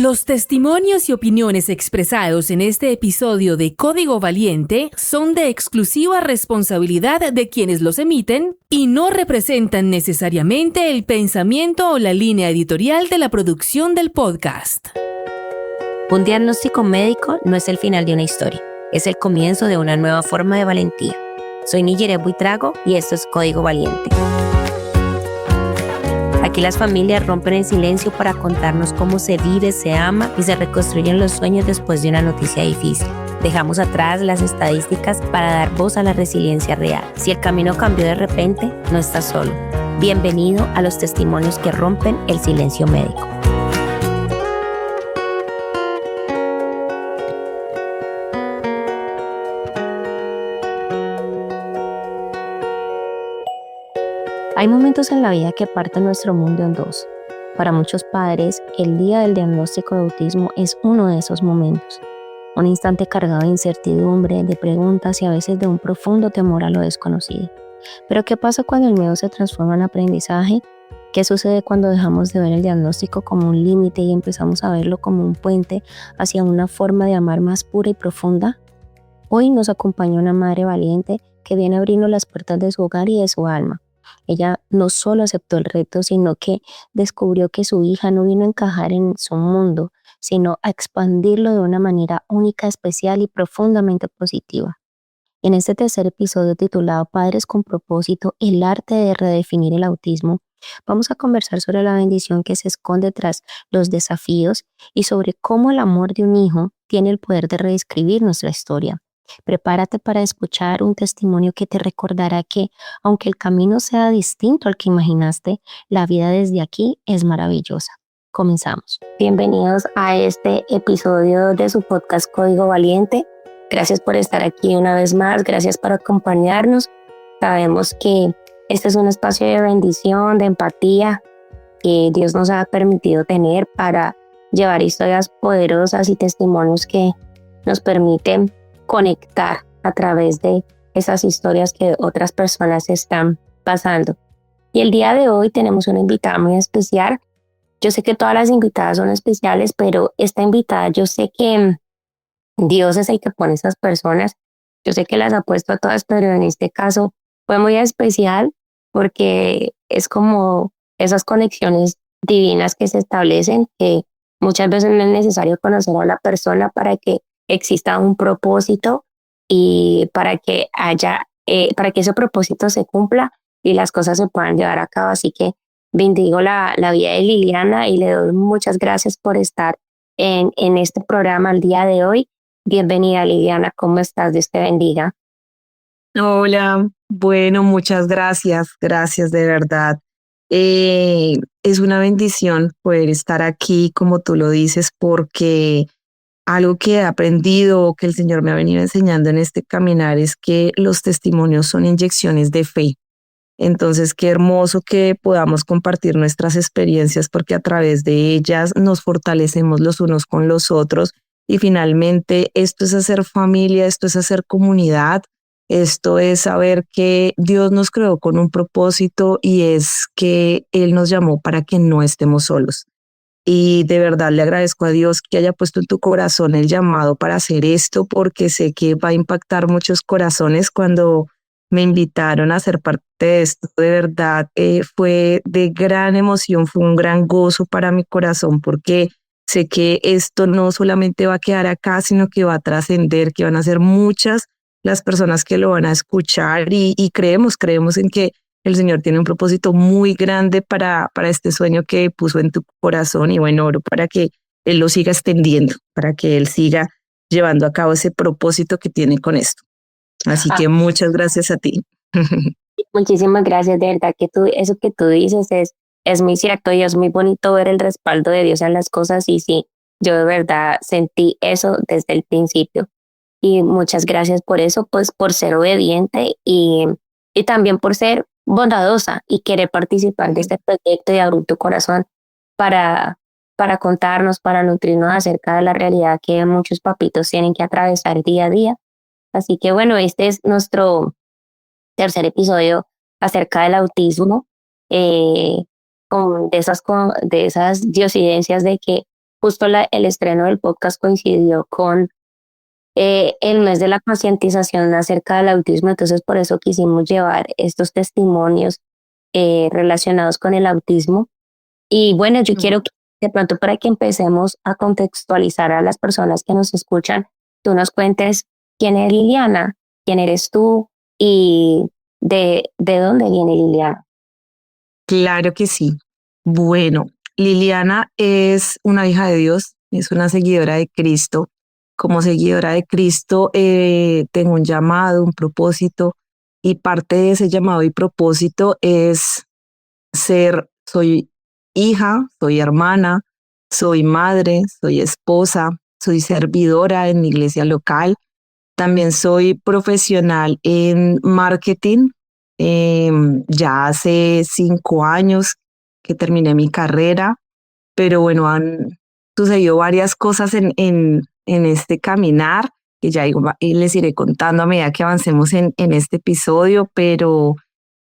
Los testimonios y opiniones expresados en este episodio de Código Valiente son de exclusiva responsabilidad de quienes los emiten y no representan necesariamente el pensamiento o la línea editorial de la producción del podcast. Un diagnóstico médico no es el final de una historia, es el comienzo de una nueva forma de valentía. Soy Niyere Buitrago y esto es Código Valiente. Aquí las familias rompen el silencio para contarnos cómo se vive, se ama y se reconstruyen los sueños después de una noticia difícil. Dejamos atrás las estadísticas para dar voz a la resiliencia real. Si el camino cambió de repente, no estás solo. Bienvenido a los testimonios que rompen el silencio médico. Hay momentos en la vida que parten nuestro mundo en dos. Para muchos padres, el día del diagnóstico de autismo es uno de esos momentos. Un instante cargado de incertidumbre, de preguntas y a veces de un profundo temor a lo desconocido. Pero ¿qué pasa cuando el miedo se transforma en aprendizaje? ¿Qué sucede cuando dejamos de ver el diagnóstico como un límite y empezamos a verlo como un puente hacia una forma de amar más pura y profunda? Hoy nos acompaña una madre valiente que viene abriendo las puertas de su hogar y de su alma. Ella no solo aceptó el reto, sino que descubrió que su hija no vino a encajar en su mundo, sino a expandirlo de una manera única, especial y profundamente positiva. En este tercer episodio titulado Padres con propósito, el arte de redefinir el autismo, vamos a conversar sobre la bendición que se esconde tras los desafíos y sobre cómo el amor de un hijo tiene el poder de reescribir nuestra historia. Prepárate para escuchar un testimonio que te recordará que, aunque el camino sea distinto al que imaginaste, la vida desde aquí es maravillosa. Comenzamos. Bienvenidos a este episodio de su podcast Código Valiente. Gracias por estar aquí una vez más, gracias por acompañarnos. Sabemos que este es un espacio de bendición, de empatía, que Dios nos ha permitido tener para llevar historias poderosas y testimonios que nos permiten conectar a través de esas historias que otras personas están pasando. Y el día de hoy tenemos una invitada muy especial. Yo sé que todas las invitadas son especiales, pero esta invitada yo sé que Dios es el que pone esas personas. Yo sé que las ha puesto a todas, pero en este caso fue muy especial porque es como esas conexiones divinas que se establecen, que muchas veces no es necesario conocer a la persona para que exista un propósito y para que ese propósito se cumpla y las cosas se puedan llevar a cabo. Así que bendigo la vida de Liliana y le doy muchas gracias por estar en este programa el día de hoy. Bienvenida, Liliana, ¿cómo estás? Dios te bendiga. Hola, bueno, muchas gracias, gracias de verdad. Es una bendición poder estar aquí, como tú lo dices, porque algo que he aprendido, que el Señor me ha venido enseñando en este caminar, es que los testimonios son inyecciones de fe. Entonces, qué hermoso que podamos compartir nuestras experiencias porque a través de ellas nos fortalecemos los unos con los otros y finalmente esto es hacer familia, esto es hacer comunidad, esto es saber que Dios nos creó con un propósito y es que Él nos llamó para que no estemos solos. Y de verdad le agradezco a Dios que haya puesto en tu corazón el llamado para hacer esto, porque sé que va a impactar muchos corazones. Cuando me invitaron a ser parte de esto, de verdad fue de gran emoción, fue un gran gozo para mi corazón, porque sé que esto no solamente va a quedar acá, sino que va a trascender, que van a ser muchas las personas que lo van a escuchar y creemos en que el Señor tiene un propósito muy grande para este sueño que puso en tu corazón y bueno, oro para que Él lo siga extendiendo, para que Él siga llevando a cabo ese propósito que tiene con esto. Así que muchas gracias a ti. Muchísimas gracias, de verdad que eso que tú dices es muy cierto y es muy bonito ver el respaldo de Dios en las cosas y sí, yo de verdad sentí eso desde el principio y muchas gracias por eso, pues por ser obediente y también por ser bondadosa y querer participar de este proyecto y abrir tu corazón para, para contarnos, para nutrirnos acerca de la realidad que muchos papitos tienen que atravesar día a día. Así que bueno, este es nuestro tercer episodio acerca del autismo, de esas diosidencias de que justo el estreno del podcast coincidió con el mes de la concientización acerca del autismo, entonces por eso quisimos llevar estos testimonios relacionados con el autismo. Y bueno, yo quiero que de pronto para que empecemos a contextualizar a las personas que nos escuchan, tú nos cuentes quién es Liliana, quién eres tú y de dónde viene Liliana. Claro que sí. Bueno, Liliana es una hija de Dios, es una seguidora de Cristo. Como seguidora de Cristo, tengo un llamado, un propósito, y parte de ese llamado y propósito es soy hija, soy hermana, soy madre, soy esposa, soy servidora en mi iglesia local. También soy profesional en marketing. Ya hace 5 años que terminé mi carrera, pero bueno, han sucedido varias cosas en este caminar que ya les iré contando a medida que avancemos en este episodio, pero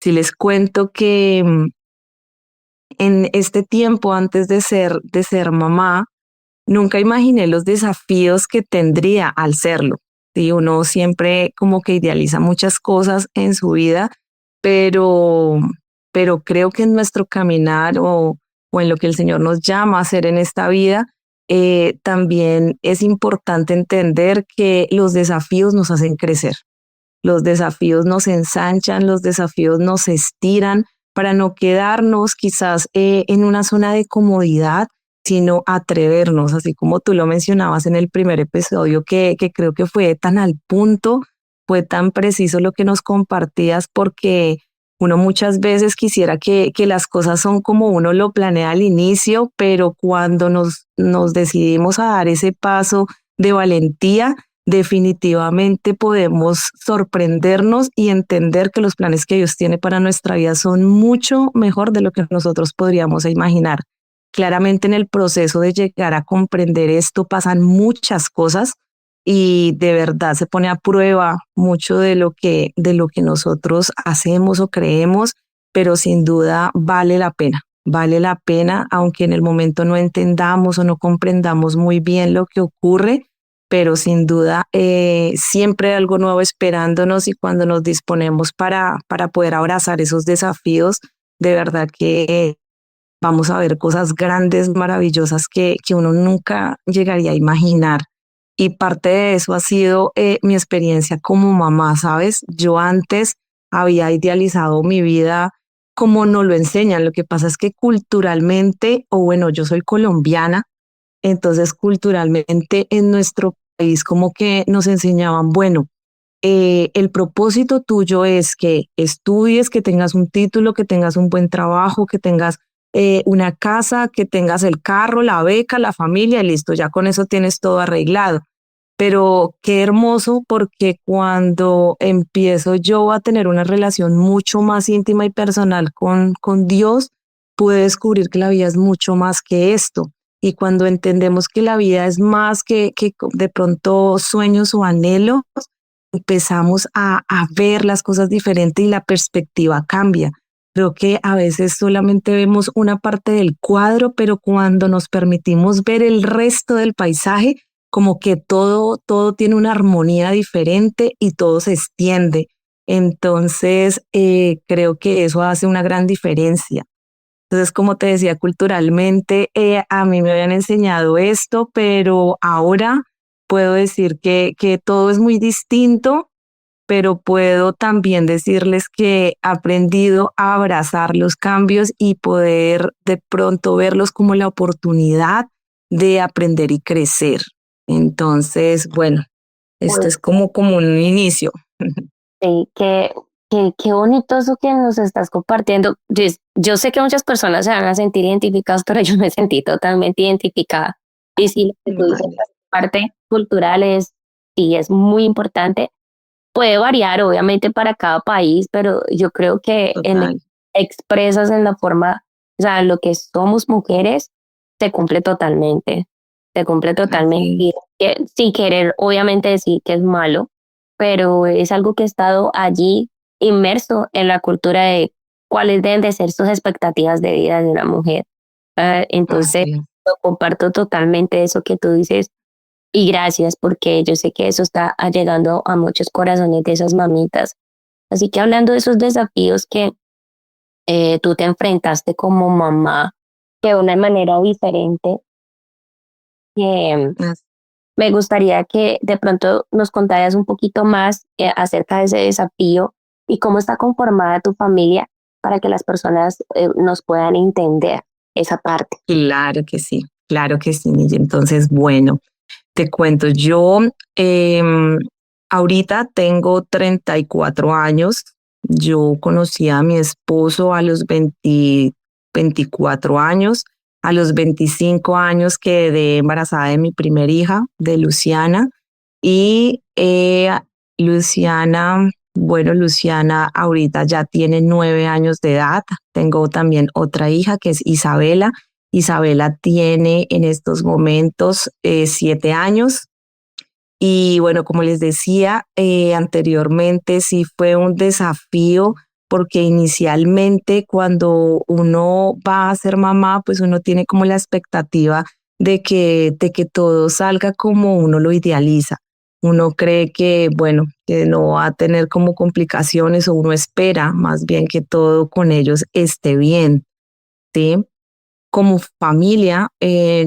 si les cuento que en este tiempo antes de ser mamá, nunca imaginé los desafíos que tendría al serlo. Sí, uno siempre como que idealiza muchas cosas en su vida, pero, pero creo que en nuestro caminar o en lo que el Señor nos llama a hacer en esta vida, también es importante entender que los desafíos nos hacen crecer. Los desafíos nos ensanchan, los desafíos nos estiran para no quedarnos quizás en una zona de comodidad, sino atrevernos, así como tú lo mencionabas en el primer episodio, que creo que fue tan al punto, fue tan preciso lo que nos compartías, porque uno muchas veces quisiera que las cosas son como uno lo planea al inicio, pero cuando nos decidimos a dar ese paso de valentía, definitivamente podemos sorprendernos y entender que los planes que Dios tiene para nuestra vida son mucho mejor de lo que nosotros podríamos imaginar. Claramente en el proceso de llegar a comprender esto pasan muchas cosas y de verdad se pone a prueba mucho de lo que nosotros hacemos o creemos, pero sin duda vale la pena, aunque en el momento no entendamos o no comprendamos muy bien lo que ocurre, pero sin duda siempre hay algo nuevo esperándonos y cuando nos disponemos para poder abrazar esos desafíos, de verdad que vamos a ver cosas grandes, maravillosas que uno nunca llegaría a imaginar. Y parte de eso ha sido mi experiencia como mamá, ¿sabes? Yo antes había idealizado mi vida como no lo enseñan. Lo que pasa es que culturalmente, o bueno, yo soy colombiana, entonces culturalmente en nuestro país como que nos enseñaban, bueno, el propósito tuyo es que estudies, que tengas un título, que tengas un buen trabajo, que tengas una casa, que tengas el carro, la beca, la familia y listo, ya con eso tienes todo arreglado. Pero qué hermoso porque cuando empiezo yo a tener una relación mucho más íntima y personal con Dios, pude descubrir que la vida es mucho más que esto. Y cuando entendemos que la vida es más que de pronto sueños o anhelos, empezamos a ver las cosas diferentes y la perspectiva cambia. Creo que a veces solamente vemos una parte del cuadro, pero cuando nos permitimos ver el resto del paisaje, como que todo tiene una armonía diferente y todo se extiende. Entonces, creo que eso hace una gran diferencia. Entonces, como te decía, culturalmente a mí me habían enseñado esto, pero ahora puedo decir que todo es muy distinto, pero puedo también decirles que he aprendido a abrazar los cambios y poder de pronto verlos como la oportunidad de aprender y crecer. Entonces, bueno, esto es como un inicio. Sí, qué bonito eso que nos estás compartiendo. Yo sé que muchas personas se van a sentir identificadas, pero yo me sentí totalmente identificada. Y sí, lo que tú dices, la parte cultural sí, es muy importante. Puede variar, obviamente, para cada país, pero yo creo que Total. expresas en la forma, o sea, lo que somos mujeres, se cumple totalmente. Se cumple totalmente. Así Y sin querer, obviamente, decir que es malo, pero es algo que ha estado allí inmerso en la cultura de cuáles deben de ser sus expectativas de vida de una mujer. Entonces, así es. Comparto totalmente eso que tú dices y gracias porque yo sé que eso está llegando a muchos corazones de esas mamitas. Así que hablando de esos desafíos que tú te enfrentaste como mamá de una manera diferente, eh, As- me gustaría que de pronto nos contaras un poquito más acerca de ese desafío y cómo está conformada tu familia para que las personas nos puedan entender esa parte. claro que sí, Miguel. Entonces, bueno, te cuento, yo em, ahorita tengo 34 años. Yo conocí a mi esposo a los 24 años. A los 25 años quedé embarazada de mi primer hija, de Luciana. Y Luciana, bueno, Luciana ahorita ya tiene 9 años de edad. Tengo también otra hija que es Isabela. Isabela tiene en estos momentos 7 años. Y bueno, como les decía anteriormente, sí fue un desafío porque inicialmente cuando uno va a ser mamá, pues uno tiene como la expectativa de que todo salga como uno lo idealiza. Uno cree que, bueno, que no va a tener como complicaciones o uno espera más bien que todo con ellos esté bien, ¿sí? Como familia,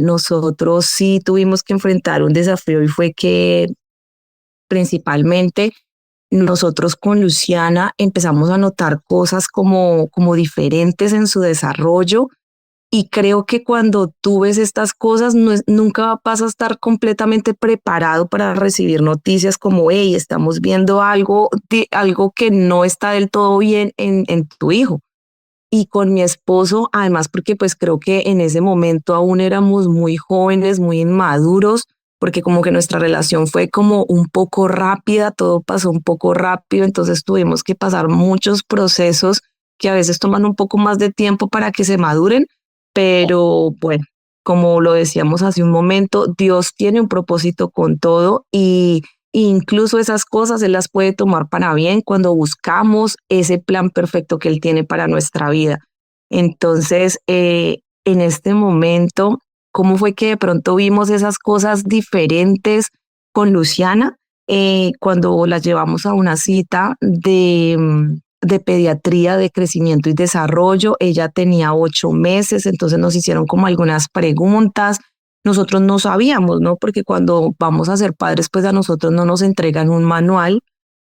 nosotros sí tuvimos que enfrentar un desafío y fue que principalmente nosotros con Luciana empezamos a notar cosas como diferentes en su desarrollo y creo que cuando tú ves estas cosas nunca vas a estar completamente preparado para recibir noticias como, hey, estamos viendo algo que no está del todo bien en tu hijo y con mi esposo, además porque pues creo que en ese momento aún éramos muy jóvenes, muy inmaduros, porque como que nuestra relación fue como un poco rápida, todo pasó un poco rápido, entonces tuvimos que pasar muchos procesos que a veces toman un poco más de tiempo para que se maduren, pero bueno, como lo decíamos hace un momento, Dios tiene un propósito con todo y incluso esas cosas Él las puede tomar para bien cuando buscamos ese plan perfecto que Él tiene para nuestra vida. Entonces, en este momento, ¿cómo fue que de pronto vimos esas cosas diferentes con Luciana? Cuando la llevamos a una cita de pediatría de crecimiento y desarrollo, ella tenía 8 meses, entonces nos hicieron como algunas preguntas. Nosotros no sabíamos, ¿no? Porque cuando vamos a ser padres, pues a nosotros no nos entregan un manual,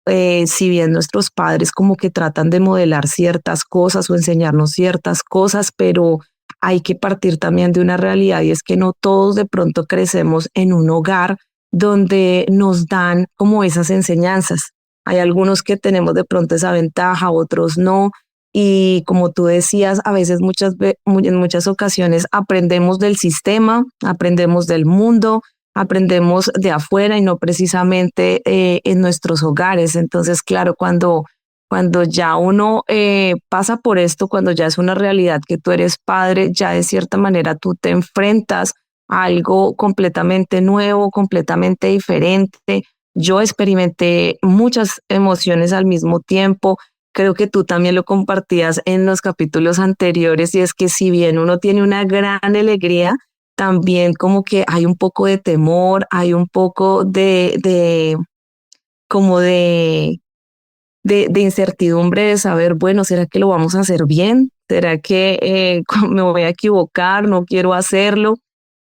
si bien nuestros padres como que tratan de modelar ciertas cosas o enseñarnos ciertas cosas, pero hay que partir también de una realidad y es que no todos de pronto crecemos en un hogar donde nos dan como esas enseñanzas. Hay algunos que tenemos de pronto esa ventaja, otros no. Y como tú decías, a veces en muchas ocasiones aprendemos del sistema, aprendemos del mundo, aprendemos de afuera y no precisamente en nuestros hogares. Entonces, claro, cuando ya uno pasa por esto, cuando ya es una realidad que tú eres padre, ya de cierta manera tú te enfrentas a algo completamente nuevo, completamente diferente. Yo experimenté muchas emociones al mismo tiempo. Creo que tú también lo compartías en los capítulos anteriores y es que si bien uno tiene una gran alegría, también como que hay un poco de temor, hay un poco como de incertidumbre de saber, bueno, ¿será que lo vamos a hacer bien? ¿Será que me voy a equivocar? No quiero hacerlo.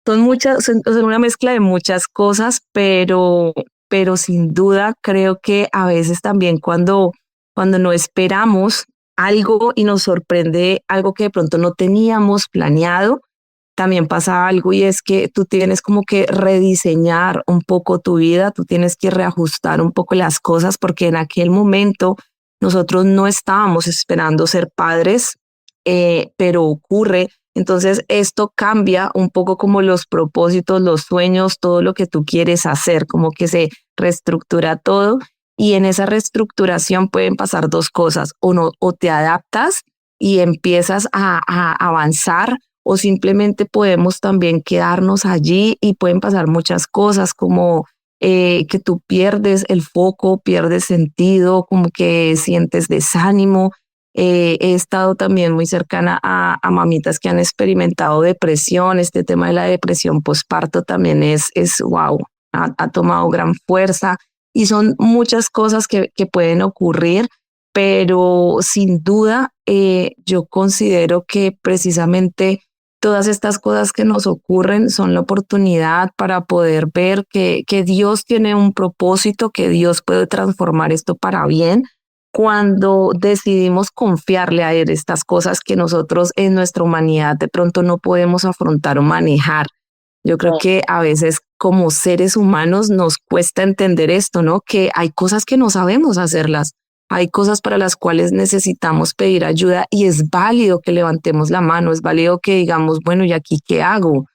Son una mezcla de muchas cosas, pero sin duda creo que a veces también cuando no esperamos algo y nos sorprende algo que de pronto no teníamos planeado, también pasa algo y es que tú tienes como que rediseñar un poco tu vida, tú tienes que reajustar un poco las cosas porque en aquel momento nosotros no estábamos esperando ser padres, pero ocurre. Entonces esto cambia un poco como los propósitos, los sueños, todo lo que tú quieres hacer, como que se reestructura todo y en esa reestructuración pueden pasar dos cosas, o no, o te adaptas y empiezas a avanzar o simplemente podemos también quedarnos allí y pueden pasar muchas cosas como que tú pierdes el foco, pierdes sentido, como que sientes desánimo He estado también muy cercana a mamitas que han experimentado depresión. Este tema de la depresión postparto también es wow, ha tomado gran fuerza y son muchas cosas que pueden ocurrir, pero sin duda yo considero que precisamente todas estas cosas que nos ocurren son la oportunidad para poder ver que Dios tiene un propósito, que Dios puede transformar esto para bien cuando decidimos confiarle a Él estas cosas que nosotros en nuestra humanidad de pronto no podemos afrontar o manejar. Yo creo que a veces como seres humanos nos cuesta entender esto, ¿no? Que hay cosas que no sabemos hacerlas, hay cosas para las cuales necesitamos pedir ayuda y es válido que levantemos la mano, es válido que digamos, bueno, ¿y aquí qué hago?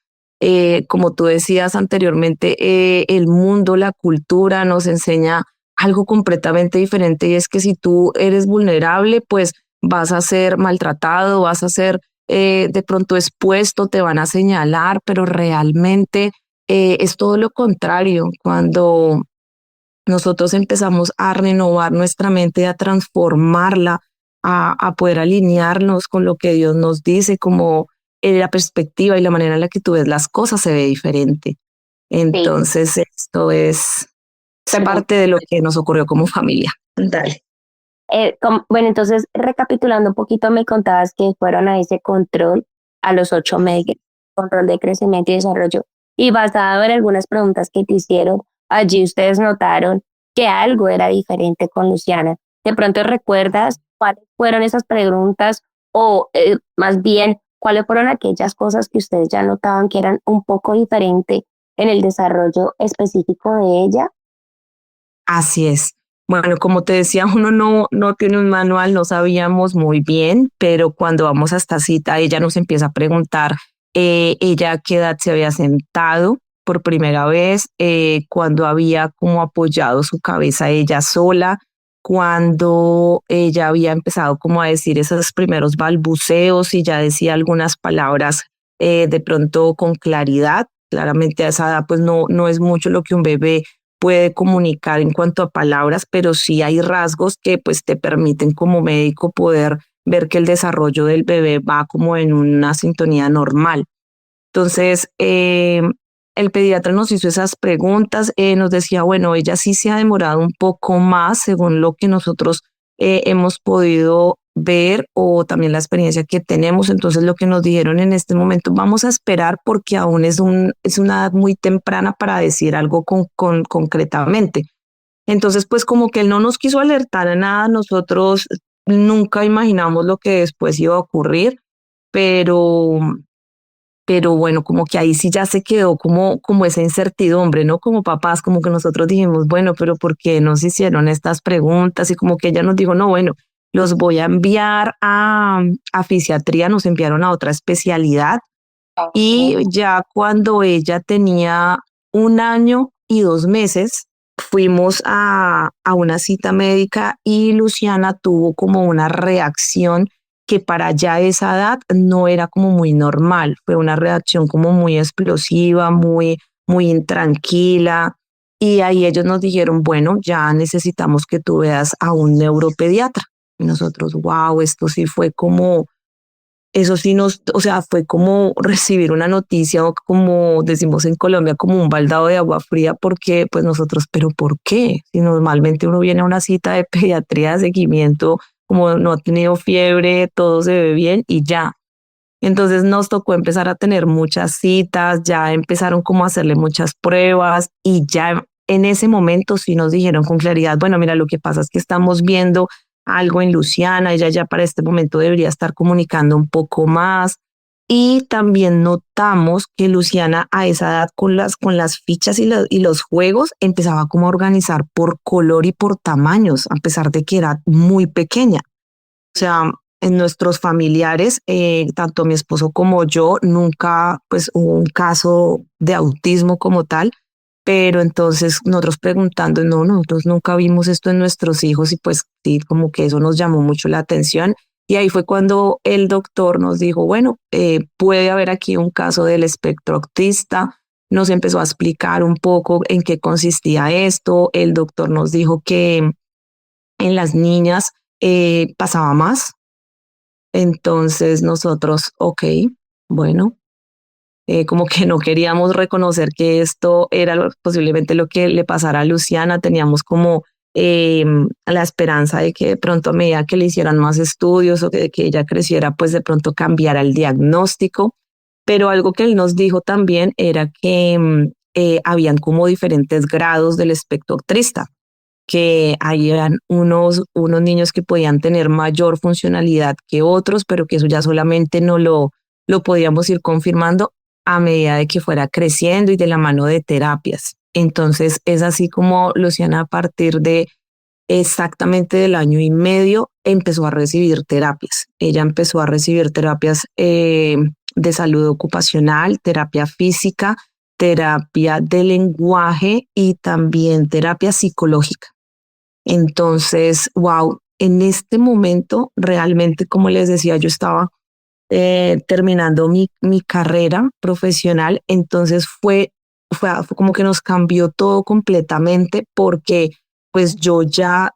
Como tú decías anteriormente, el mundo, la cultura nos enseña algo completamente diferente y es que si tú eres vulnerable, pues vas a ser maltratado, vas a ser de pronto expuesto, te van a señalar, pero realmente es todo lo contrario. Cuando nosotros empezamos a renovar nuestra mente, a transformarla, a poder alinearnos con lo que Dios nos dice, como la perspectiva y la manera en la que tú ves las cosas se ve diferente. Sí, Entonces, esto es perdón. parte de lo que nos ocurrió como familia. Dale. Bueno, entonces, recapitulando un poquito, me contabas que fueron a ese control a los 8 meses, control de crecimiento y desarrollo, y basado en algunas preguntas que te hicieron, allí ustedes notaron que algo era diferente con Luciana. ¿De pronto recuerdas cuáles fueron esas preguntas o más bien cuáles fueron aquellas cosas que ustedes ya notaban que eran un poco diferente en el desarrollo específico de ella? Así es. Bueno, como te decía, uno no tiene un manual, no sabíamos muy bien, pero cuando vamos a esta cita, ella nos empieza a preguntar, ella a qué edad se había sentado por primera vez, cuando había como apoyado su cabeza ella sola, cuando ella había empezado como a decir esos primeros balbuceos y ya decía algunas palabras de pronto con claridad. Claramente a esa edad pues no es mucho lo que un bebé puede comunicar en cuanto a palabras, pero sí hay rasgos que pues te permiten como médico poder ver que el desarrollo del bebé va como en una sintonía normal. Entonces, el pediatra nos hizo esas preguntas, nos decía, bueno, ella sí se ha demorado un poco más según lo que nosotros hemos podido ver o también la experiencia que tenemos. Entonces, lo que nos dijeron en este momento, vamos a esperar porque aún es una edad muy temprana para decir algo concretamente. Entonces, pues como que él no nos quiso alertar a nada, nosotros nunca imaginamos lo que después iba a ocurrir, pero bueno, como que ahí sí ya se quedó como esa incertidumbre, ¿no? Como papás, como que nosotros dijimos, bueno, pero ¿por qué nos hicieron estas preguntas? Y como que ella nos dijo, no, bueno, los voy a enviar a fisiatría, nos enviaron a otra especialidad y ya cuando ella tenía 1 año y 2 meses, fuimos a una cita médica y Luciana tuvo como una reacción que para ya esa edad no era como muy normal. Fue una reacción como muy explosiva, muy intranquila. Y ahí ellos nos dijeron, bueno, ya necesitamos que tú veas a un neuropediatra. Y nosotros, wow, esto sí fue como eso sí o sea, fue como recibir una noticia o como decimos en Colombia, como un baldado de agua fría, porque pues nosotros, pero ¿por qué? Si normalmente uno viene a una cita de pediatría de seguimiento, como no ha tenido fiebre, todo se ve bien y ya. Entonces nos tocó empezar a tener muchas citas, ya empezaron como a hacerle muchas pruebas y ya en ese momento sí nos dijeron con claridad, bueno, mira, lo que pasa es que estamos viendo algo en Luciana, ella ya para este momento debería estar comunicando un poco más. Y también notamos que Luciana a esa edad con las fichas y los juegos empezaba como a organizar por color y por tamaños, a pesar de que era muy pequeña. O sea, en nuestros familiares, tanto mi esposo como yo, nunca pues hubo un caso de autismo como tal, pero entonces nosotros preguntando, no, nosotros nunca vimos esto en nuestros hijos y pues sí, como que eso nos llamó mucho la atención. Y ahí fue cuando el doctor nos dijo, bueno, puede haber aquí un caso del espectro autista. Nos empezó a explicar un poco en qué consistía esto. El doctor nos dijo que en las niñas pasaba más, Entonces nosotros, ok, bueno, como que no queríamos reconocer que esto era posiblemente lo que le pasara a Luciana. Teníamos como la esperanza de que de pronto a medida que le hicieran más estudios o que ella creciera, pues de pronto cambiara el diagnóstico. Pero algo que él nos dijo también era que habían como diferentes grados del espectro autista, que habían unos niños que podían tener mayor funcionalidad que otros, pero que eso ya solamente no lo podíamos ir confirmando a medida de que fuera creciendo y de la mano de terapias. Entonces es así como Luciana, a partir de exactamente del año y medio, empezó a recibir terapias. Ella empezó a recibir terapias de salud ocupacional, terapia física, terapia de lenguaje y también terapia psicológica. Entonces, wow, en este momento realmente, como les decía, yo estaba terminando mi carrera profesional, entonces fue como que nos cambió todo completamente porque pues yo ya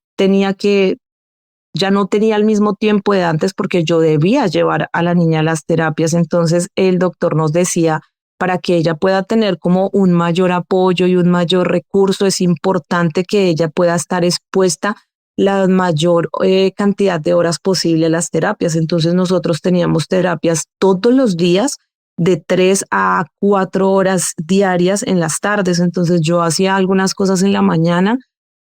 no tenía el mismo tiempo de antes porque yo debía llevar a la niña a las terapias. Entonces el doctor nos decía, para que ella pueda tener como un mayor apoyo y un mayor recurso, es importante que ella pueda estar expuesta la mayor cantidad de horas posible a las terapias. Entonces nosotros teníamos terapias todos los días de 3 a 4 horas diarias en las tardes. Entonces yo hacía algunas cosas en la mañana,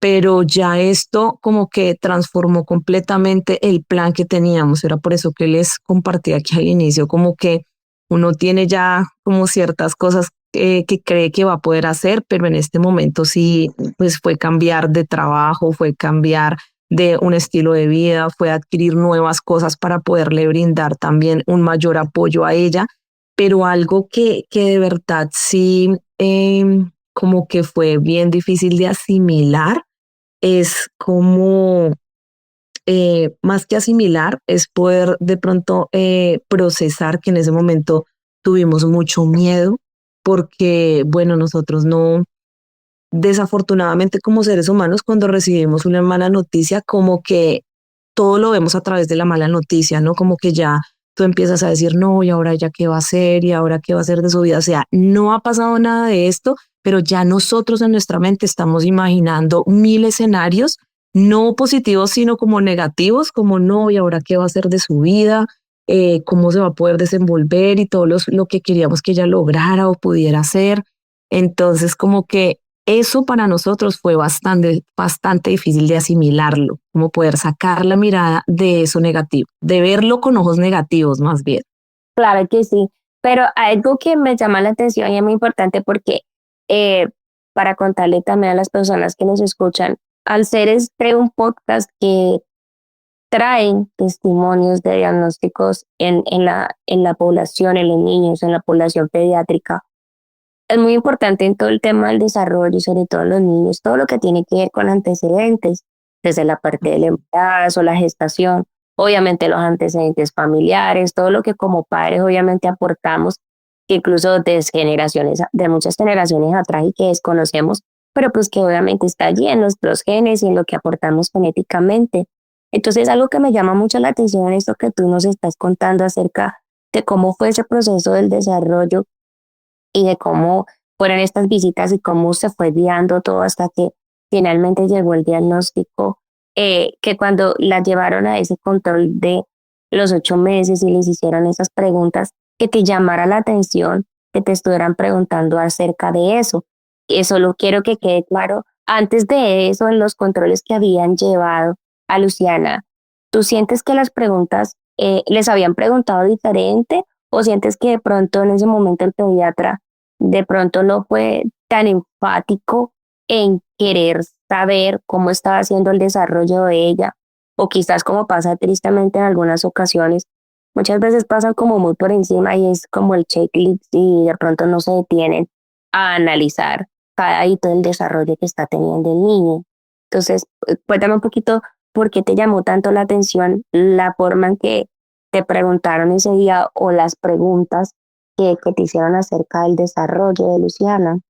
pero ya esto como que transformó completamente el plan que teníamos. Era por eso que les compartí aquí al inicio, como que uno tiene ya como ciertas cosas que cree que va a poder hacer, pero en este momento sí, pues fue cambiar de trabajo, fue cambiar de un estilo de vida, fue adquirir nuevas cosas para poderle brindar también un mayor apoyo a ella, pero algo que de verdad sí, como que fue bien difícil de asimilar, es como más que asimilar, es poder de pronto procesar que en ese momento tuvimos mucho miedo porque, bueno, nosotros no, desafortunadamente como seres humanos, cuando recibimos una mala noticia, como que todo lo vemos a través de la mala noticia, ¿no? Como que ya tú empiezas a decir, no, y ahora ya qué va a hacer, y ahora qué va a hacer de su vida. O sea, no ha pasado nada de esto, pero ya nosotros en nuestra mente estamos imaginando 1000 escenarios, no positivos, sino como negativos, como no, y ahora qué va a hacer de su vida, cómo se va a poder desenvolver y todo lo que queríamos que ella lograra o pudiera hacer. Entonces, como que eso para nosotros fue bastante difícil de asimilarlo, como poder sacar la mirada de eso negativo, de verlo con ojos negativos más bien. Claro que sí, pero algo que me llama la atención y es muy importante porque eh, para contarle también a las personas que nos escuchan, al ser este un podcast que traen testimonios de diagnósticos en la población, en los niños, en la población pediátrica, es muy importante en todo el tema del desarrollo, sobre todo en los niños, todo lo que tiene que ver con antecedentes, desde la parte del embarazo, la gestación, obviamente los antecedentes familiares, todo lo que como padres obviamente aportamos, incluso de generaciones, de muchas generaciones atrás y que desconocemos, pero pues que obviamente está allí en nuestros genes y en lo que aportamos genéticamente. Entonces, algo que me llama mucho la atención es esto que tú nos estás contando acerca de cómo fue ese proceso del desarrollo y de cómo fueron estas visitas y cómo se fue guiando todo hasta que finalmente llegó el diagnóstico, que cuando la llevaron a ese control de los 8 meses y les hicieron esas preguntas, que te llamara la atención, que te estuvieran preguntando acerca de eso. Y solo quiero que quede claro, antes de eso, en los controles que habían llevado a Luciana, ¿tú sientes que las preguntas les habían preguntado diferente o sientes que de pronto en ese momento el pediatra de pronto no fue tan enfático en querer saber cómo estaba haciendo el desarrollo de ella? O quizás como pasa tristemente en algunas ocasiones, muchas veces pasan como muy por encima y es como el checklist y de pronto no se detienen a analizar cada hito del desarrollo que está teniendo el niño. Entonces, cuéntame un poquito por qué te llamó tanto la atención la forma en que te preguntaron ese día o las preguntas que te hicieron acerca del desarrollo de Luciana.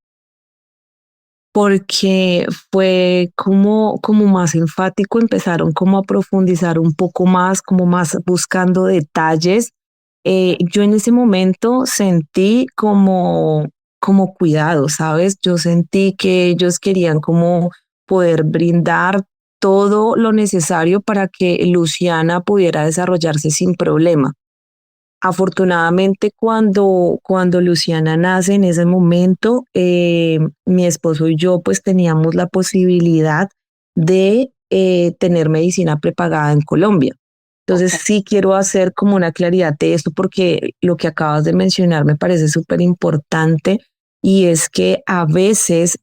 porque fue como más enfático, empezaron como a profundizar un poco más, como más buscando detalles. Yo en ese momento sentí como cuidado, ¿sabes? Yo sentí que ellos querían como poder brindar todo lo necesario para que Luciana pudiera desarrollarse sin problema. Afortunadamente, cuando Luciana nace en ese momento, mi esposo y yo pues teníamos la posibilidad de tener medicina prepagada en Colombia. Entonces Ok. sí quiero hacer como una claridad de esto porque lo que acabas de mencionar me parece súper importante y es que a veces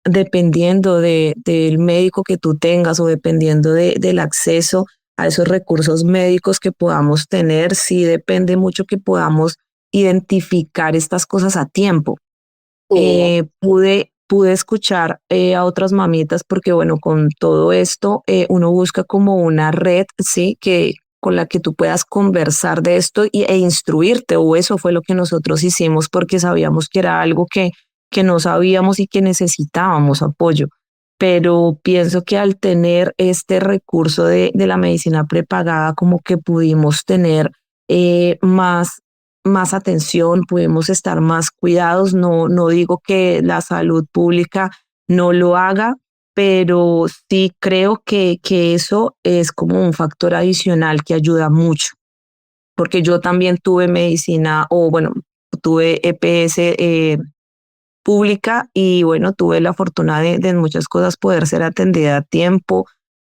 dependiendo del médico que tú tengas o dependiendo del acceso a esos recursos médicos que podamos tener, sí depende mucho que podamos identificar estas cosas a tiempo. Sí. Pude escuchar a otras mamitas porque, bueno, con todo esto, uno busca como una red, ¿sí? Que con la que tú puedas conversar de esto e instruirte, o eso fue lo que nosotros hicimos porque sabíamos que era algo que no sabíamos y que necesitábamos apoyo. Pero pienso que al tener este recurso de la medicina prepagada, como que pudimos tener más atención, pudimos estar más cuidados. No, no digo que la salud pública no lo haga, pero sí creo que eso es como un factor adicional que ayuda mucho, porque yo también tuve medicina, o bueno, tuve EPS pública y bueno, tuve la fortuna de en muchas cosas poder ser atendida a tiempo,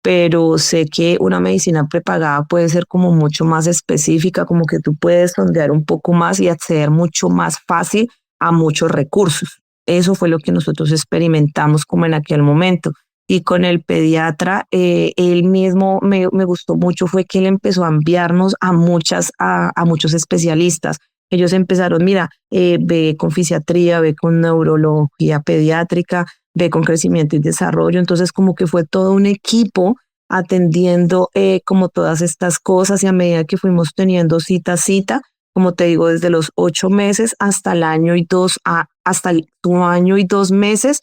pero sé que una medicina prepagada puede ser como mucho más específica, como que tú puedes sondear un poco más y acceder mucho más fácil a muchos recursos. Eso fue lo que nosotros experimentamos como en aquel momento. Y con el pediatra, él mismo me gustó mucho, fue que él empezó a enviarnos a muchos especialistas. Ellos empezaron, mira, ve con fisiatría, ve con neurología pediátrica, ve con crecimiento y desarrollo. Entonces, como que fue todo un equipo atendiendo como todas estas cosas y a medida que fuimos teniendo cita a cita, como te digo, desde los 8 meses hasta el año y dos, hasta el tu año y 2 meses,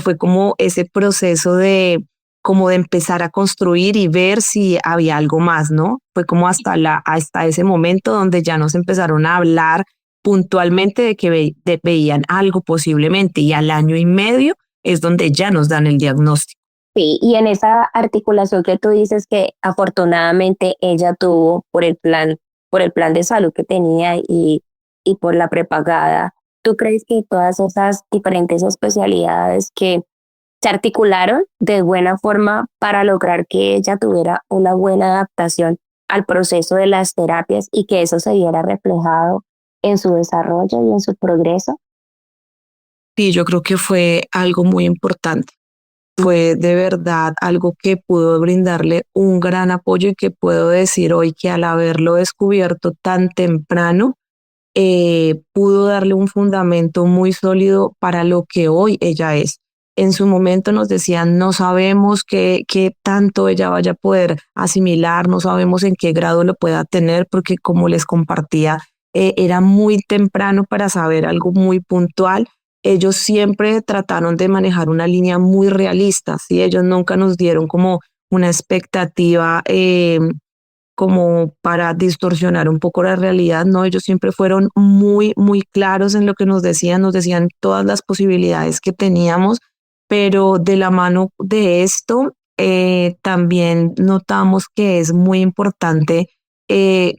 fue como ese proceso de como de empezar a construir y ver si había algo más, ¿no? Fue como hasta ese momento donde ya nos empezaron a hablar puntualmente de que veían algo posiblemente y al año y medio es donde ya nos dan el diagnóstico. Sí, y en esa articulación que tú dices que afortunadamente ella tuvo por el plan de salud que tenía y por la prepagada, ¿tú crees que todas esas diferentes especialidades que se articularon de buena forma para lograr que ella tuviera una buena adaptación al proceso de las terapias y que eso se viera reflejado en su desarrollo y en su progreso? Sí, yo creo que fue algo muy importante. Fue de verdad algo que pudo brindarle un gran apoyo y que puedo decir hoy que al haberlo descubierto tan temprano, pudo darle un fundamento muy sólido para lo que hoy ella es. En su momento nos decían, no sabemos qué tanto ella vaya a poder asimilar, no sabemos en qué grado lo pueda tener, porque como les compartía, era muy temprano para saber algo muy puntual. Ellos siempre trataron de manejar una línea muy realista, ¿sí? Ellos nunca nos dieron como una expectativa como para distorsionar un poco la realidad, no, ellos siempre fueron muy claros en lo que nos decían todas las posibilidades que teníamos, pero de la mano de esto, también notamos que es muy importante,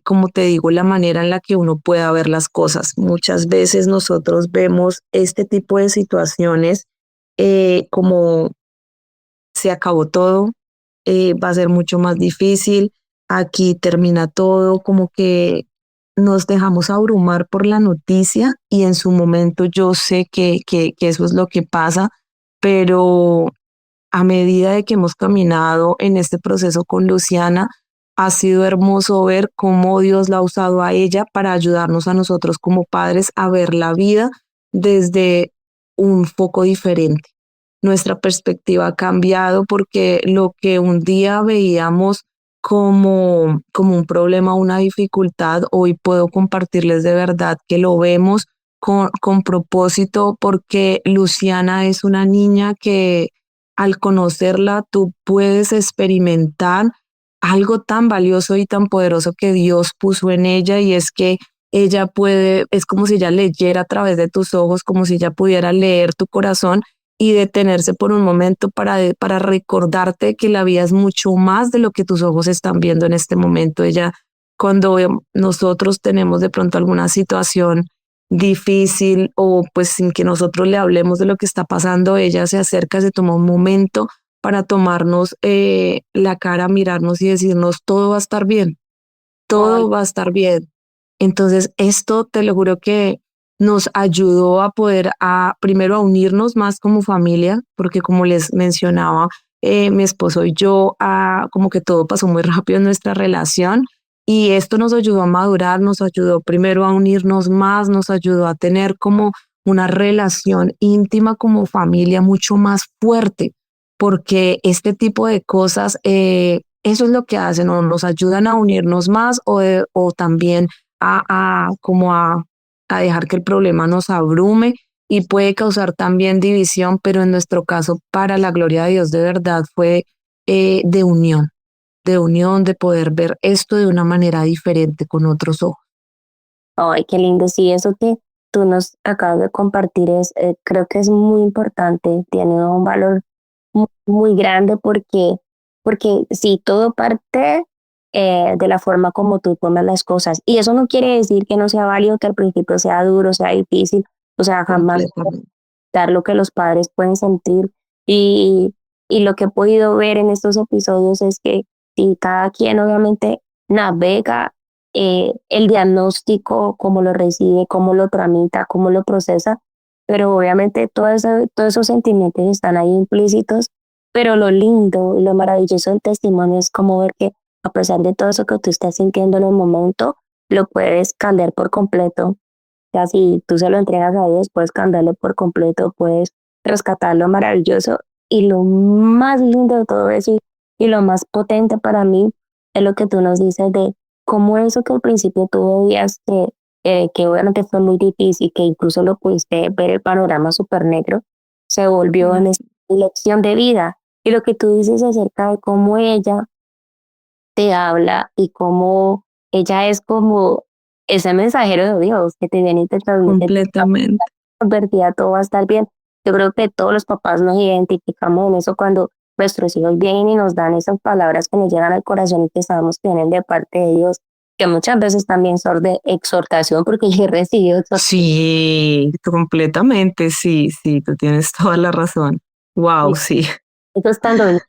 como te digo, la manera en la que uno pueda ver las cosas. Muchas veces nosotros vemos este tipo de situaciones como se acabó todo, va a ser mucho más difícil, aquí termina todo, como que nos dejamos abrumar por la noticia y en su momento yo sé que eso es lo que pasa, pero a medida de que hemos caminado en este proceso con Luciana, ha sido hermoso ver cómo Dios la ha usado a ella para ayudarnos a nosotros como padres a ver la vida desde un foco diferente. Nuestra perspectiva ha cambiado porque lo que un día veíamos como un problema, una dificultad, hoy puedo compartirles de verdad que lo vemos con propósito, porque Luciana es una niña que al conocerla tú puedes experimentar algo tan valioso y tan poderoso que Dios puso en ella, y es que ella puede, es como si ella leyera a través de tus ojos, como si ella pudiera leer tu corazón y detenerse por un momento para recordarte que la vida es mucho más de lo que tus ojos están viendo en este momento. Ella, cuando nosotros tenemos de pronto alguna situación difícil, o pues sin que nosotros le hablemos de lo que está pasando, ella se acerca, se toma un momento para tomarnos la cara, mirarnos y decirnos, todo va a estar bien, Ay, todo va a estar bien. Entonces, esto te lo juro que nos ayudó a poder, primero a unirnos más como familia, porque como les mencionaba, mi esposo y yo, como que todo pasó muy rápido en nuestra relación, y esto nos ayudó a madurar, nos ayudó primero a unirnos más, nos ayudó a tener como una relación íntima como familia mucho más fuerte, porque este tipo de cosas, eso es lo que hacen, o nos ayudan a unirnos más, o también como a dejar que el problema nos abrume, y puede causar también división, pero en nuestro caso, para la gloria de Dios, de verdad fue de unión, de poder ver esto de una manera diferente, con otros ojos. ay, qué lindo. Sí, eso que tú nos acabas de compartir creo que es muy importante, tiene un valor muy grande porque sí, todo parte de la forma como tú tomas las cosas. Y eso no quiere decir que no sea válido, que al principio sea duro, sea difícil, o sea, jamás Completamente. dar lo que los padres pueden sentir. Y, y lo que he podido ver en estos episodios es que si cada quien obviamente navega el diagnóstico, cómo lo recibe, cómo lo tramita, cómo lo procesa, pero obviamente todos esos sentimientos están ahí implícitos, pero lo lindo y lo maravilloso del testimonio es como ver que a pesar de todo eso que tú estás sintiendo en el momento, lo puedes cambiar por completo. Ya si tú se lo entregas a Dios, puedes cambiarlo por completo, puedes rescatar lo maravilloso, y lo más lindo de todo eso y lo más potente para mí es lo que tú nos dices de cómo eso que al principio tú veías que obviamente fue muy difícil, que incluso lo pudiste ver el panorama súper negro, se volvió en esta lección de vida. Y lo que tú dices acerca de cómo ella te habla y cómo ella es como ese mensajero de Dios que te viene y te transmite, Completamente. advertida, todo va a estar bien. Yo creo que todos los papás nos identificamos en eso cuando nuestros hijos vienen y nos dan esas palabras que nos llegan al corazón y que sabemos que vienen de parte de Dios, que muchas veces también son de exhortación, porque yo he recibido Sí, completamente, sí, sí, tú tienes toda la razón. Wow, sí. entonces, cuando ven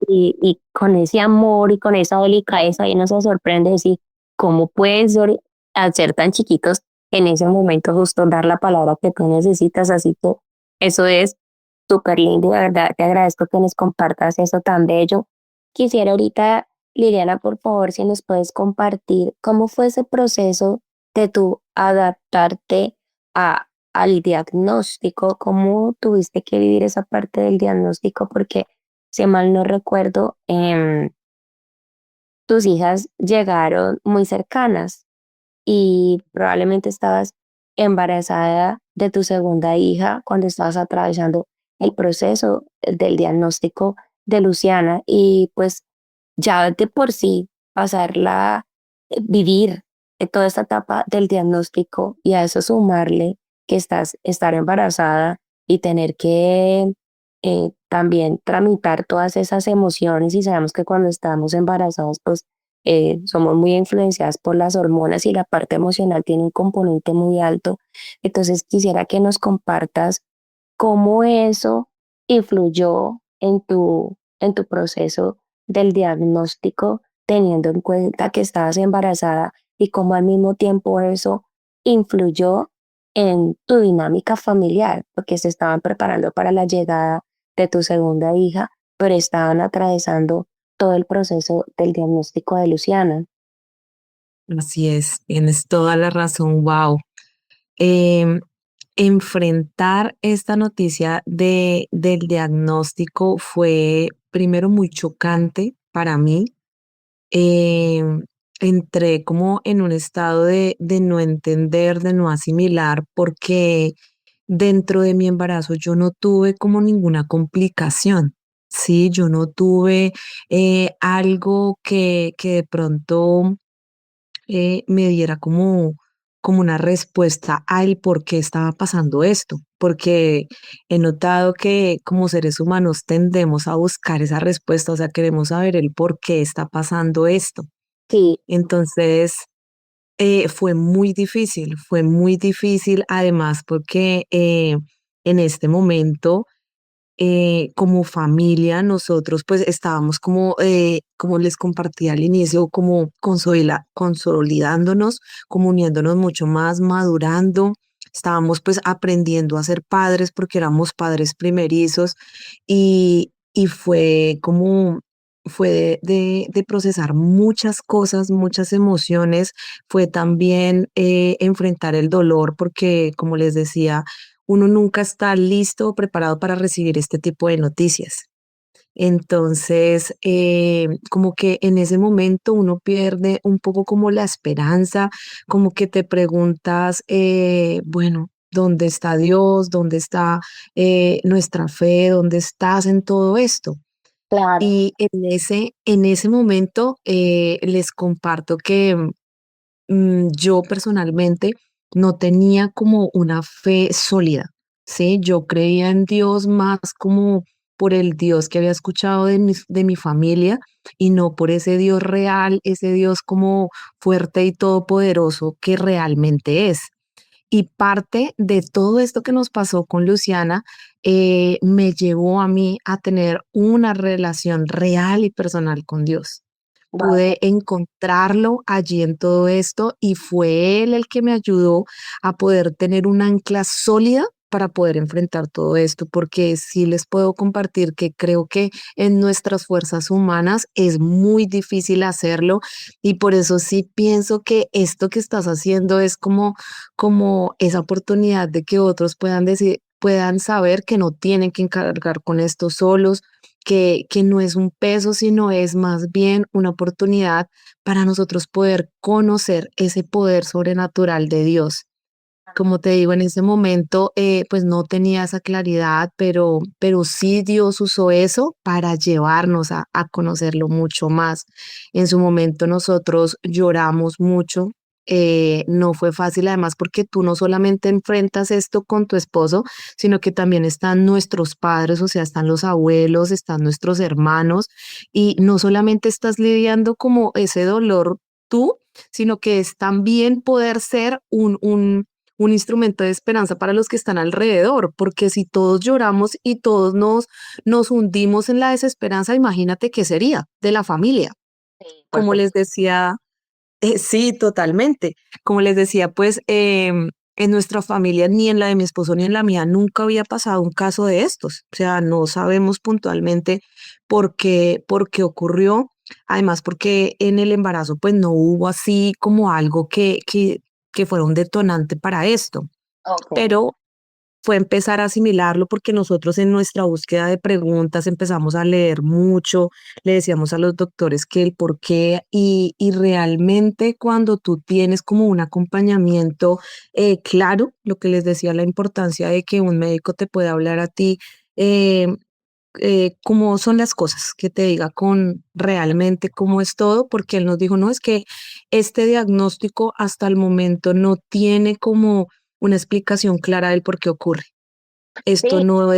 y con ese amor y con esa delicadeza, y uno se sorprende de decir cómo pueden ser, al ser tan chiquitos, en ese momento justo dar la palabra que tú necesitas. Así que eso es súper lindo, de verdad. Te agradezco que nos compartas eso tan bello. Quisiera ahorita, Liliana, por favor, si nos puedes compartir cómo fue ese proceso de tu adaptarte al diagnóstico, cómo tuviste que vivir esa parte del diagnóstico, porque si mal no recuerdo, tus hijas llegaron muy cercanas y probablemente estabas embarazada de tu segunda hija cuando estabas atravesando el proceso del diagnóstico de Luciana, y pues ya de por sí pasarla, vivir toda esta etapa del diagnóstico y a eso sumarle que estar embarazada y tener que también tramitar todas esas emociones, y sabemos que cuando estamos embarazados pues somos muy influenciadas por las hormonas y la parte emocional tiene un componente muy alto. Entonces quisiera que nos compartas cómo eso influyó en tu proceso del diagnóstico, teniendo en cuenta que estabas embarazada, y cómo al mismo tiempo eso influyó en tu dinámica familiar, porque se estaban preparando para la llegada de tu segunda hija, pero estaban atravesando todo el proceso del diagnóstico de Luciana. Así es, tienes toda la razón. Wow. Em, Enfrentar esta noticia del diagnóstico fue primero muy chocante para mí. em, entré como en un estado de no entender, de no asimilar, porque dentro de mi embarazo yo no tuve como ninguna complicación. Sí, yo no tuve algo que de pronto me diera como una respuesta al por qué estaba pasando esto, porque he notado que como seres humanos tendemos a buscar esa respuesta, o sea, queremos saber el por qué está pasando esto. Sí, Entonces, fue muy difícil además porque en este momento como familia, nosotros pues estábamos como les compartí al inicio, como consolidándonos, como uniéndonos mucho más, madurando. Estábamos pues aprendiendo a ser padres porque éramos padres primerizos y fue como, fue de procesar muchas cosas, muchas emociones, fue también enfrentar el dolor porque como les decía, uno nunca está listo o preparado para recibir este tipo de noticias. Entonces, como que en ese momento uno pierde un poco como la esperanza, como que te preguntas, bueno, ¿dónde está Dios? ¿Dónde está nuestra fe? ¿Dónde estás en todo esto? claro. Y en ese momento les comparto que yo personalmente no tenía como una fe sólida, ¿sí? Yo creía en Dios más como por el Dios que había escuchado de mi familia y no por ese Dios real, ese Dios como fuerte y todopoderoso que realmente es. Y parte de todo esto que nos pasó con Luciana me llevó a mí a tener una relación real y personal con Dios. Vaya. Pude encontrarlo allí en todo esto y fue él el que me ayudó a poder tener un ancla sólida para poder enfrentar todo esto, porque sí les puedo compartir que creo que en nuestras fuerzas humanas es muy difícil hacerlo y por eso sí pienso que esto que estás haciendo es como esa oportunidad de que otros puedan decir, puedan saber que no tienen que encargar con esto solos, que no es un peso, sino es más bien una oportunidad para nosotros poder conocer ese poder sobrenatural de Dios. Como te digo, en ese momento, pues no tenía esa claridad, pero sí Dios usó eso para llevarnos a conocerlo mucho más. En su momento nosotros lloramos mucho. No fue fácil además porque tú no solamente enfrentas esto con tu esposo, sino que también están nuestros padres, o sea, están los abuelos, están nuestros hermanos y no solamente estás lidiando como ese dolor tú, sino que es también poder ser un instrumento de esperanza para los que están alrededor, porque si todos lloramos y todos nos hundimos en la desesperanza, imagínate qué sería de la familia. Sí, por Como les supuesto. decía, sí, totalmente. Como les decía, pues en nuestra familia, ni en la de mi esposo ni en la mía, nunca había pasado un caso de estos. O sea, no sabemos puntualmente por qué ocurrió. Además, porque en el embarazo, pues no hubo así como algo que fuera un detonante para esto. Ok. Pero fue empezar a asimilarlo porque nosotros en nuestra búsqueda de preguntas empezamos a leer mucho, le decíamos a los doctores que el por qué y realmente cuando tú tienes como un acompañamiento claro, lo que les decía, la importancia de que un médico te pueda hablar a ti. eh, Cómo son las cosas, que te diga con realmente cómo es todo, porque él nos dijo, no, es que este diagnóstico hasta el momento no tiene como una explicación clara del por qué ocurre. Esto Sí, no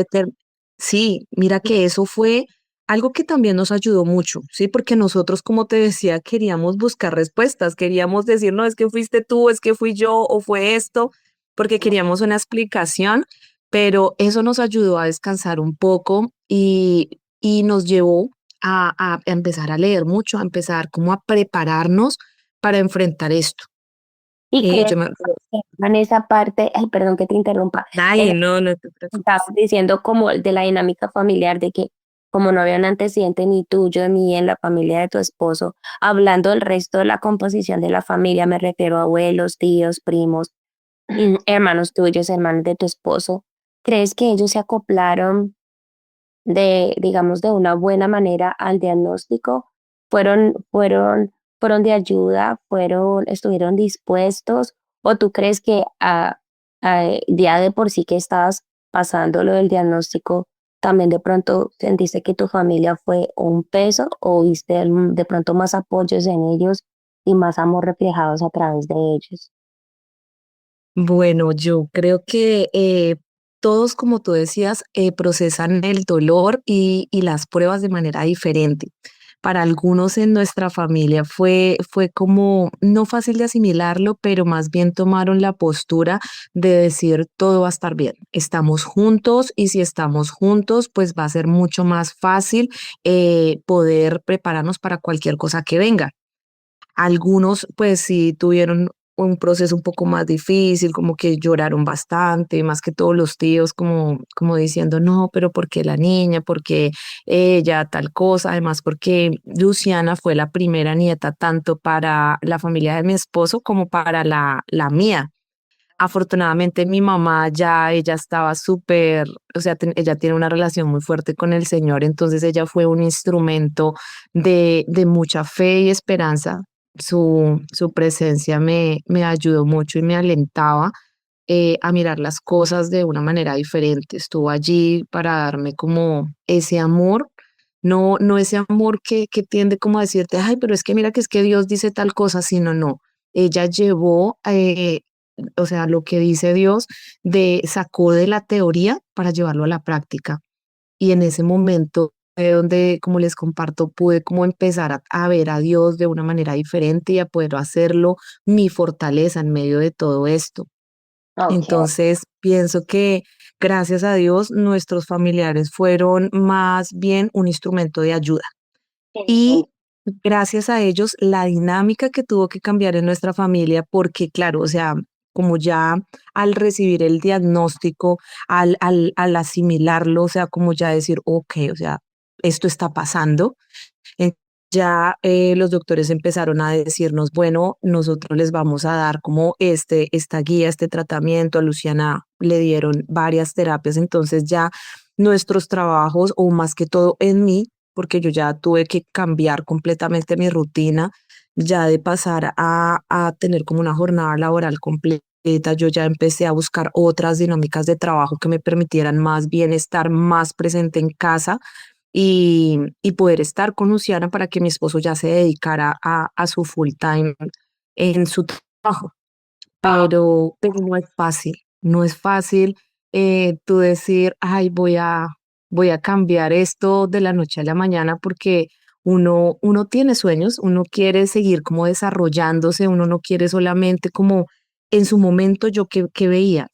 sí, mira que eso fue algo que también nos ayudó mucho, ¿sí? Porque nosotros, como te decía, queríamos buscar respuestas, queríamos decir, no, es que fuiste tú, es que fui yo o fue esto, porque queríamos una explicación, pero eso nos ayudó a descansar un poco y nos llevó a empezar a leer mucho, a empezar como a prepararnos para enfrentar esto. y creo Yo me, que en esa parte, ay, perdón que te interrumpa, ay, en no, no te estabas preocupes. diciendo como de la dinámica familiar, de que como no había un antecedente ni tuyo ni en la familia de tu esposo, hablando del resto de la composición de la familia, me refiero a abuelos, tíos, primos, hermanos tuyos, hermanos de tu esposo, ¿crees que ellos se acoplaron de, digamos, de una buena manera al diagnóstico? Fueron fueron de ayuda, estuvieron dispuestos, o tú crees que ya de por sí que estabas pasando lo del diagnóstico, también de pronto sentiste que tu familia fue un peso o viste de pronto más apoyos en ellos y más amor reflejados a través de ellos? Bueno, yo creo que todos, como tú decías, procesan el dolor y las pruebas de manera diferente. Para algunos en nuestra familia fue como no fácil de asimilarlo, pero más bien tomaron la postura de decir todo va a estar bien. Estamos juntos y si estamos juntos, pues va a ser mucho más fácil poder prepararnos para cualquier cosa que venga. Algunos, pues sí tuvieron un proceso un poco más difícil, como que lloraron bastante, más que todos los tíos, como diciendo, no, pero ¿por qué la niña? ¿Por qué ella? Tal cosa. Además, porque Luciana fue la primera nieta tanto para la familia de mi esposo como para la mía. Afortunadamente mi mamá ya, ella estaba súper, o sea, ella tiene una relación muy fuerte con el Señor, entonces ella fue un instrumento de mucha fe y esperanza. Su presencia me ayudó mucho y me alentaba a mirar las cosas de una manera diferente. Estuvo allí para darme como ese amor. No ese amor que tiende como a decirte, ay, pero es que mira que es que Dios dice tal cosa, sino no. Ella llevó o sea, lo que dice Dios, sacó de la teoría para llevarlo a la práctica. Y en ese momento fue donde, como les comparto, pude como empezar a ver a Dios de una manera diferente y a poder hacerlo mi fortaleza en medio de todo esto. Ok. Entonces, pienso que gracias a Dios, nuestros familiares fueron más bien un instrumento de ayuda. Y gracias a ellos, la dinámica que tuvo que cambiar en nuestra familia, porque claro, o sea, como ya al recibir el diagnóstico, al asimilarlo, o sea, como ya decir, ok, o sea, esto está pasando, en- ya los doctores empezaron a decirnos, bueno, nosotros les vamos a dar como esta guía, este tratamiento. A Luciana le dieron varias terapias, entonces ya nuestros trabajos, o más que todo en mí, porque yo ya tuve que cambiar completamente mi rutina, ya de pasar a tener como una jornada laboral completa. Yo ya empecé a buscar otras dinámicas de trabajo que me permitieran más bien estar más presente en casa y poder estar con Luciana para que mi esposo ya se dedicara a su full time en su trabajo. Pero no es fácil, no es fácil tú decir, ay, voy a cambiar esto de la noche a la mañana porque uno tiene sueños, uno quiere seguir como desarrollándose, uno no quiere solamente como en su momento yo que veía,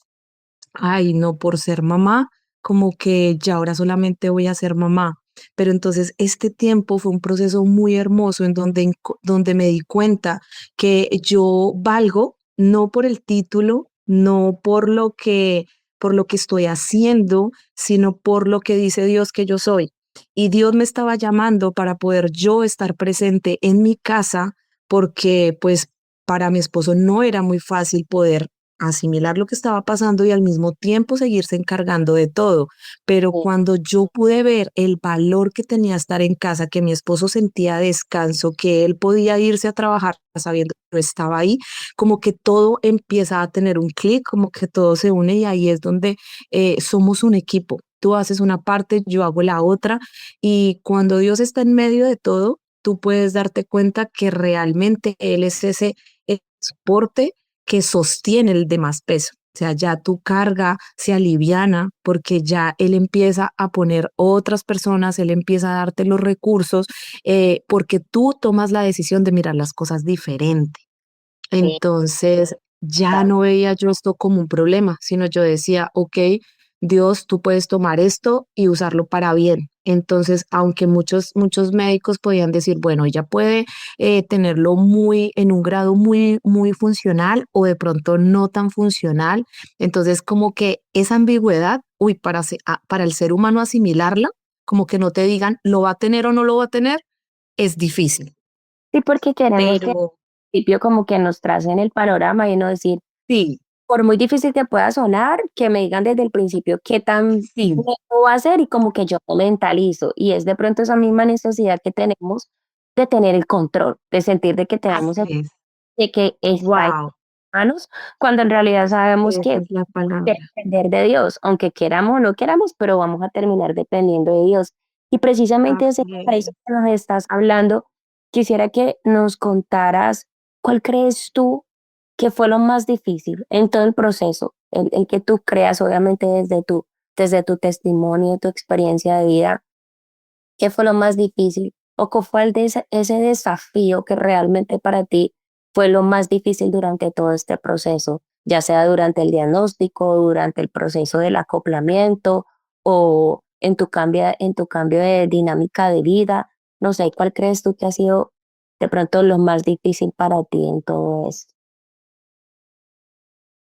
ay, no por ser mamá, como que ya ahora solamente voy a ser mamá. Pero entonces este tiempo fue un proceso muy hermoso en donde, donde me di cuenta que yo valgo no por el título, no por lo que estoy haciendo, sino por lo que dice Dios que yo soy. Y Dios me estaba llamando para poder yo estar presente en mi casa porque pues para mi esposo no era muy fácil poder asimilar lo que estaba pasando y al mismo tiempo seguirse encargando de todo. Pero cuando yo pude ver el valor que tenía estar en casa, que mi esposo sentía descanso, que él podía irse a trabajar sabiendo que yo estaba ahí, como que todo empieza a tener un clic, como que todo se une y ahí es donde somos un equipo. Tú haces una parte, yo hago la otra y cuando Dios está en medio de todo, tú puedes darte cuenta que realmente Él es ese soporte que sostiene el demás peso. O sea, ya tu carga se aliviana porque ya él empieza a poner otras personas, él empieza a darte los recursos, porque tú tomas la decisión de mirar las cosas diferente. Sí, Entonces, ya total. no veía yo esto como un problema, sino yo decía, ok, Dios, tú puedes tomar esto y usarlo para bien. Entonces, aunque muchos médicos podían decir, bueno, ella puede tenerlo muy en un grado muy funcional o de pronto no tan funcional. Entonces, como que esa ambigüedad, uy, para el ser humano asimilarla, como que no te digan, lo va a tener o no lo va a tener, es difícil. Sí, porque queremos que al Pero principio como que nos tracen el panorama y no decir, sí, por muy difícil que pueda sonar, que me digan desde el principio qué tan sí. lento va a ser y como que yo me mentalizo. Y es de pronto esa misma necesidad que tenemos de tener el control, de sentir de que tenemos Así es. de que está en Wow, manos, cuando en realidad sabemos esa que es la palabra. depender de Dios, aunque queramos o no queramos, pero vamos a terminar dependiendo de Dios. Y precisamente ese Así es. paraíso que nos estás hablando, quisiera que nos contaras cuál crees tú que fue lo más difícil en todo el proceso, el que tú creas, obviamente desde tu testimonio, tu experiencia de vida, ¿qué fue lo más difícil? ¿O qué fue ese desafío que realmente para ti fue lo más difícil durante todo este proceso? Ya sea durante el diagnóstico, durante el proceso del acoplamiento o en tu cambio de dinámica de vida. No sé, ¿cuál crees tú que ha sido de pronto lo más difícil para ti en todo esto?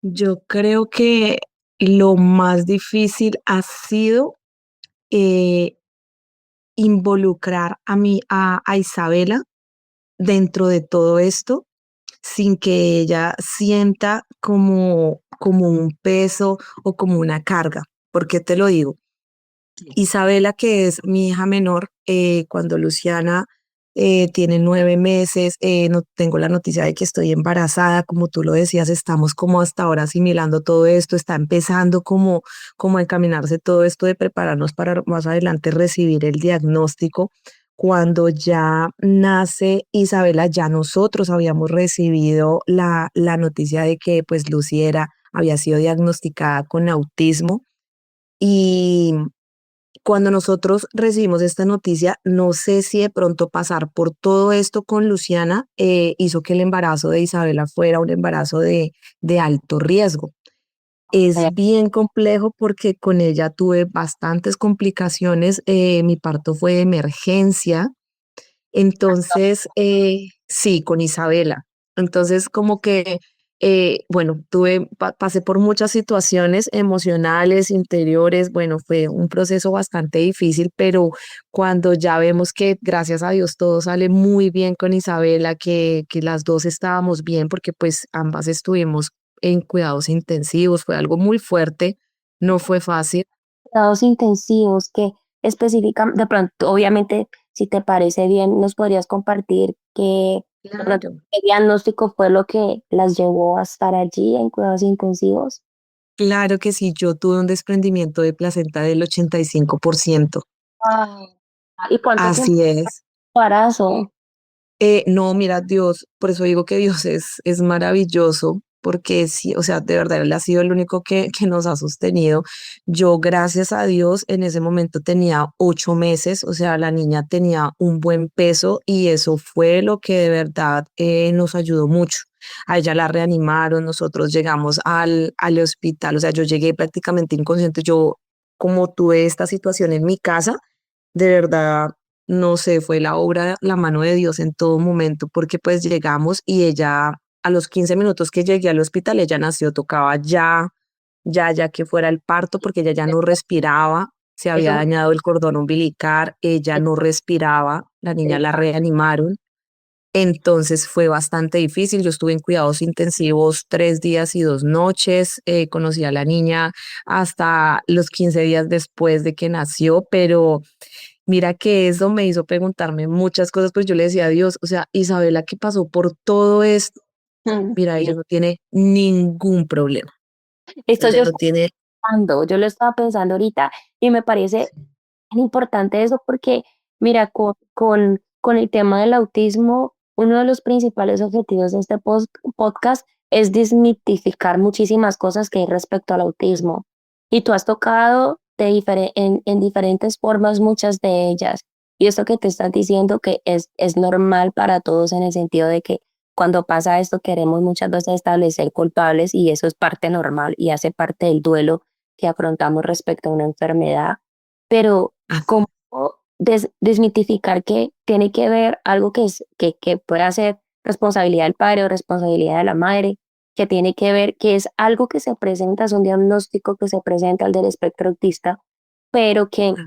Yo creo que lo más difícil ha sido eh, involucrar a Isabela dentro de todo esto sin que ella sienta como un peso o como una carga. ¿Por qué te lo digo? Isabela, que es mi hija menor, cuando Luciana tiene 9 meses, no tengo la noticia de que estoy embarazada, como tú lo decías, estamos como hasta ahora asimilando todo esto, está empezando como a encaminarse todo esto de prepararnos para más adelante recibir el diagnóstico. Cuando ya nace Isabela, ya nosotros habíamos recibido la noticia de que pues Luciera había sido diagnosticada con autismo y cuando nosotros recibimos esta noticia, no sé si de pronto pasar por todo esto con Luciana hizo que el embarazo de Isabela fuera un embarazo de alto riesgo. Es bien complejo porque con ella tuve bastantes complicaciones. Mi parto fue de emergencia. Entonces, sí, con Isabela. Entonces, como que, bueno, pasé por muchas situaciones emocionales, interiores. Bueno, fue un proceso bastante difícil, pero cuando ya vemos que, gracias a Dios, todo sale muy bien con Isabela, que las dos estábamos bien, porque pues ambas estuvimos en cuidados intensivos, fue algo muy fuerte, no fue fácil. Cuidados intensivos que especifican, de pronto, obviamente, si te parece bien, nos podrías compartir que de pronto Claro. qué diagnóstico fue lo que las llevó a estar allí en cuidados intensivos. Claro que sí, yo tuve un desprendimiento de placenta del 85%. Ah, ¿y cuánto tiempo Así es. de embarazo? No, mira, Dios, por eso digo que Dios es maravilloso, porque sí, o sea, de verdad, Él ha sido el único que nos ha sostenido. Yo, gracias a Dios, en ese momento tenía 8 meses, o sea, la niña tenía un buen peso y eso fue lo que de verdad nos ayudó mucho. A ella la reanimaron, nosotros llegamos al hospital, o sea, yo llegué prácticamente inconsciente. Yo, como tuve esta situación en mi casa, de verdad, no sé, fue la obra, la mano de Dios en todo momento, porque pues llegamos y ella, a los 15 minutos que llegué al hospital, ella nació, tocaba ya que fuera el parto, porque ella ya no respiraba, se había Eso, dañado el cordón umbilical, ella no respiraba, la niña la reanimaron. Entonces fue bastante difícil. Yo estuve en cuidados intensivos 3 días y 2 noches. Conocí a la niña hasta los 15 días después de que nació, pero mira que eso me hizo preguntarme muchas cosas, pues yo le decía a Dios, o sea, Isabela que pasó por todo esto, mm, mira, ella no tiene ningún problema, esto ella yo no tiene, yo lo estaba pensando ahorita y me parece tan importante eso porque, mira, con el tema del autismo, uno de los principales objetivos de este podcast es desmitificar muchísimas cosas que hay respecto al autismo. Y tú has tocado en diferentes formas muchas de ellas. Y esto que te estás diciendo que es normal para todos en el sentido de que cuando pasa esto queremos muchas veces establecer culpables y eso es parte normal y hace parte del duelo que afrontamos respecto a una enfermedad, pero ah, cómo desmitificar que tiene que ver algo que pueda ser responsabilidad del padre o responsabilidad de la madre, que tiene que ver que es algo que se presenta, es un diagnóstico que se presenta al del espectro autista, pero que ah,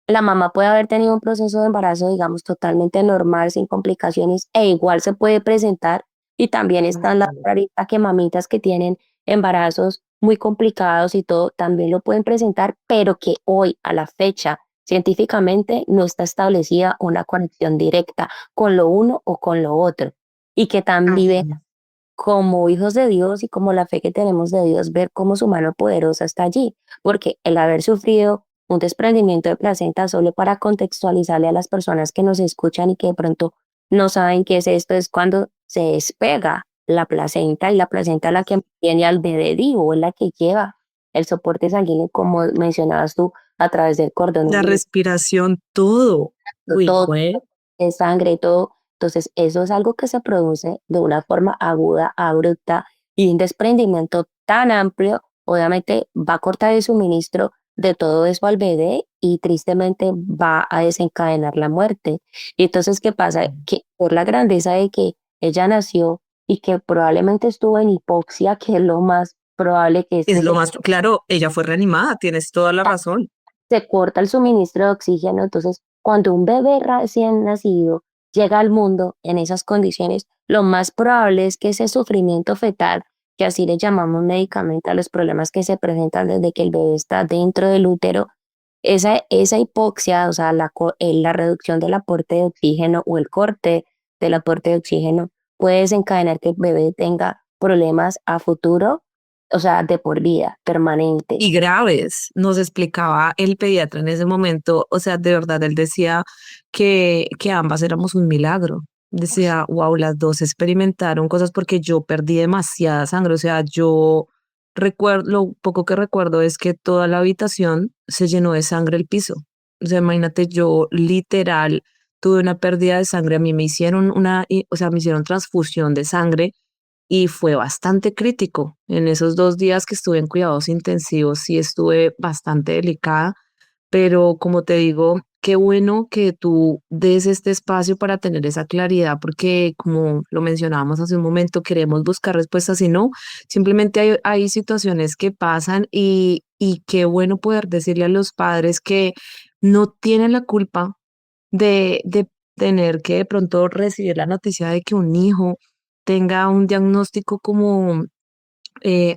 la mamá puede haber tenido un proceso de embarazo, digamos, totalmente normal, sin complicaciones, e igual se puede presentar. Y también están las ahorita que mamitas que tienen embarazos muy complicados y todo, también lo pueden presentar, pero que hoy, a la fecha, Científicamente no está establecida una conexión directa con lo uno o con lo otro. Y que también Así es. como hijos de Dios y como la fe que tenemos de Dios, ver cómo su mano poderosa está allí, porque el haber sufrido un desprendimiento de placenta, solo para contextualizarle a las personas que nos escuchan y que de pronto no saben qué es esto, es cuando se despega la placenta y la placenta es la que tiene al bebé vivo, es la que lleva el soporte sanguíneo, como mencionabas tú, a través del cordón La umbilical, respiración, todo. Uy, todo güey. de sangre y todo. Entonces, eso es algo que se produce de una forma aguda, abrupta y un desprendimiento tan amplio, obviamente va a cortar el suministro de todo eso al bebé y tristemente va a desencadenar la muerte. Y entonces, ¿qué pasa? Que por la grandeza de que ella nació y que probablemente estuvo en hipoxia, que es lo más probable que es Es que lo más, claro, ella fue reanimada, tienes toda la razón. se corta el suministro de oxígeno. Entonces, cuando un bebé recién nacido llega al mundo en esas condiciones, lo más probable es que ese sufrimiento fetal, que así le llamamos médicamente a los problemas que se presentan desde que el bebé está dentro del útero, esa hipoxia, o sea, la reducción del aporte de oxígeno o el corte del aporte de oxígeno, puede desencadenar que el bebé tenga problemas a futuro, o sea, de por vida, Y permanentes. graves, nos explicaba el pediatra en ese momento, o sea, de verdad, él decía que ambas éramos un milagro. Decía, wow, las dos experimentaron cosas porque yo perdí demasiada sangre, o sea, yo recuerdo, lo poco que recuerdo es que toda la habitación se llenó de sangre el piso. O sea, imagínate, yo literal tuve una pérdida de sangre, a mí me hicieron o sea, me hicieron transfusión de sangre y fue bastante crítico. En esos 2 días que estuve en cuidados intensivos, sí estuve bastante delicada, pero como te digo, qué bueno que tú des este espacio para tener esa claridad, porque como lo mencionábamos hace un momento, queremos buscar respuestas y no, simplemente hay situaciones que pasan y qué bueno poder decirle a los padres que no tienen la culpa de tener que de pronto recibir la noticia de que un hijo tenga un diagnóstico como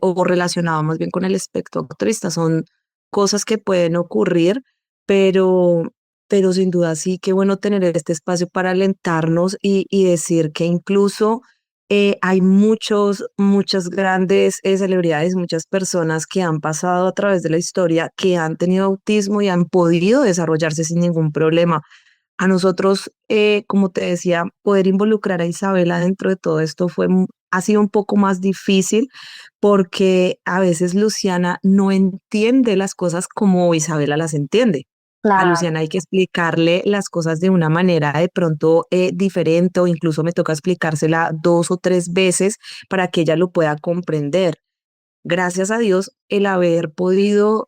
o relacionado más bien con el espectro autista. Son cosas que pueden ocurrir, pero, pero sin duda sí, qué bueno tener este espacio para alentarnos y decir que incluso hay muchas grandes celebridades, muchas personas que han pasado a través de la historia, que han tenido autismo y han podido desarrollarse sin ningún problema. A nosotros, como te decía, poder involucrar a Isabela dentro de todo esto ha sido un poco más difícil porque a veces Luciana no entiende las cosas como Isabela las entiende. A Claro. Luciana hay que explicarle las cosas de una manera de pronto diferente o incluso me toca explicársela 2 o 3 veces para que ella lo pueda comprender. Gracias a Dios, el haber podido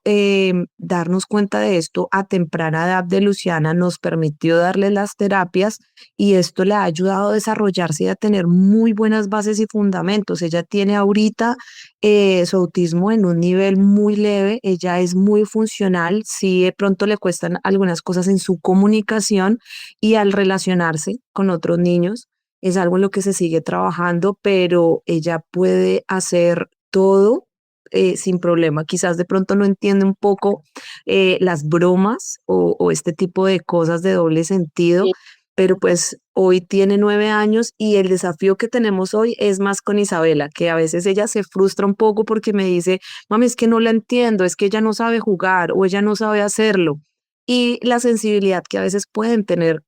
darnos cuenta de esto a temprana edad de Luciana nos permitió darle las terapias y esto le ha ayudado a desarrollarse y a tener muy buenas bases y fundamentos. Ella tiene ahorita su autismo en un nivel muy leve, ella es muy funcional, sí de pronto le cuestan algunas cosas en su comunicación y al relacionarse con otros niños. Es algo en lo que se sigue trabajando, pero ella puede hacer todo sin problema. Quizás de pronto no entiende un poco las bromas o este tipo de cosas de doble sentido, pero pues hoy tiene 9 años y el desafío que tenemos hoy es más con Isabela, que a veces ella se frustra un poco porque me dice, mami, es que no la entiendo, es que ella no sabe jugar o ella no sabe hacerlo. Y la sensibilidad que a veces pueden tener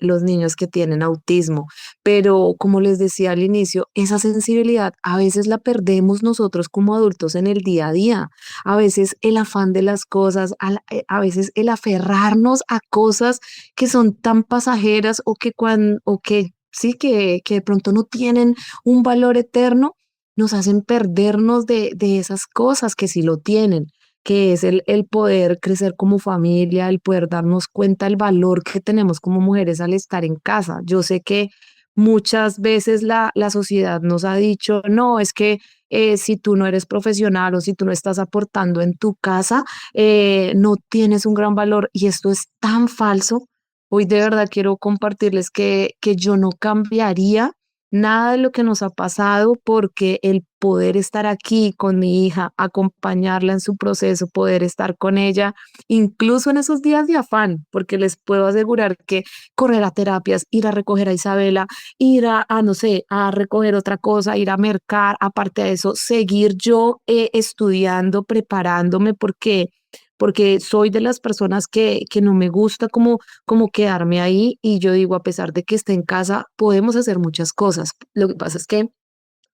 los niños que tienen autismo. Pero como les decía al inicio, esa sensibilidad a veces la perdemos nosotros como adultos en el día a día. A veces el afán de las cosas, a veces el aferrarnos a cosas que son tan pasajeras o que sí, que de pronto no tienen un valor eterno, nos hacen perdernos de esas cosas que sí lo tienen, que es el poder crecer como familia, el poder darnos cuenta el valor que tenemos como mujeres al estar en casa. Yo sé que muchas veces la sociedad nos ha dicho, no, es que si tú no eres profesional o si tú no estás aportando en tu casa, no tienes un gran valor y esto es tan falso. Hoy de verdad quiero compartirles que yo no cambiaría nada de lo que nos ha pasado porque el poder estar aquí con mi hija, acompañarla en su proceso, poder estar con ella, incluso en esos días de afán, porque les puedo asegurar que correr a terapias, ir a recoger a Isabela, ir no sé, a recoger otra cosa, ir a mercar, aparte de eso, seguir yo estudiando, preparándome, porque soy de las personas que no me gusta como quedarme ahí y yo digo, a pesar de que esté en casa, podemos hacer muchas cosas. Lo que pasa es que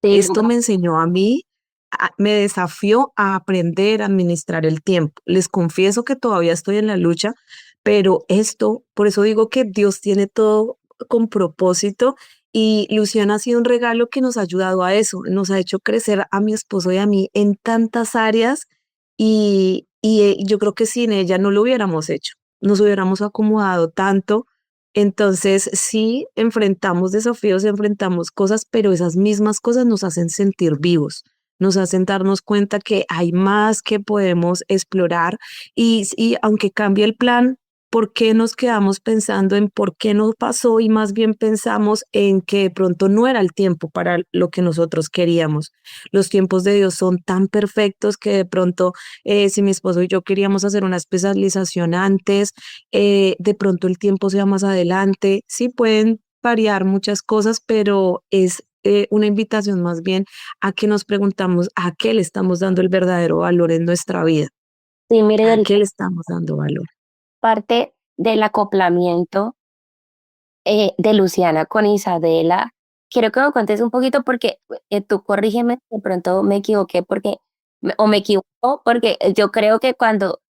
Sí, esto me enseñó a mí, me desafió a aprender a administrar el tiempo. Les confieso que todavía estoy en la lucha, pero esto, por eso digo que Dios tiene todo con propósito y Luciana ha sido un regalo que nos ha ayudado a eso, nos ha hecho crecer a mi esposo y a mí en tantas áreas y yo creo que sin ella no lo hubiéramos hecho, nos hubiéramos acomodado tanto. Entonces, sí, enfrentamos desafíos, enfrentamos cosas, pero esas mismas cosas nos hacen sentir vivos, nos hacen darnos cuenta que hay más que podemos explorar y aunque cambie el plan, ¿por qué nos quedamos pensando en por qué no pasó y más bien pensamos en que de pronto no era el tiempo para lo que nosotros queríamos? Los tiempos de Dios son tan perfectos que de pronto, si mi esposo y yo queríamos hacer una especialización antes, de pronto el tiempo sea más adelante. Sí pueden variar muchas cosas, pero es una invitación más bien a que nos preguntamos a qué le estamos dando el verdadero valor en nuestra vida, sí, mire, a Dorita, qué le estamos dando valor. parte del acoplamiento de Luciana con Isabela. Quiero que me cuentes un poquito porque tú corrígeme, de pronto me equivoqué porque, o me equivoco porque yo creo que cuando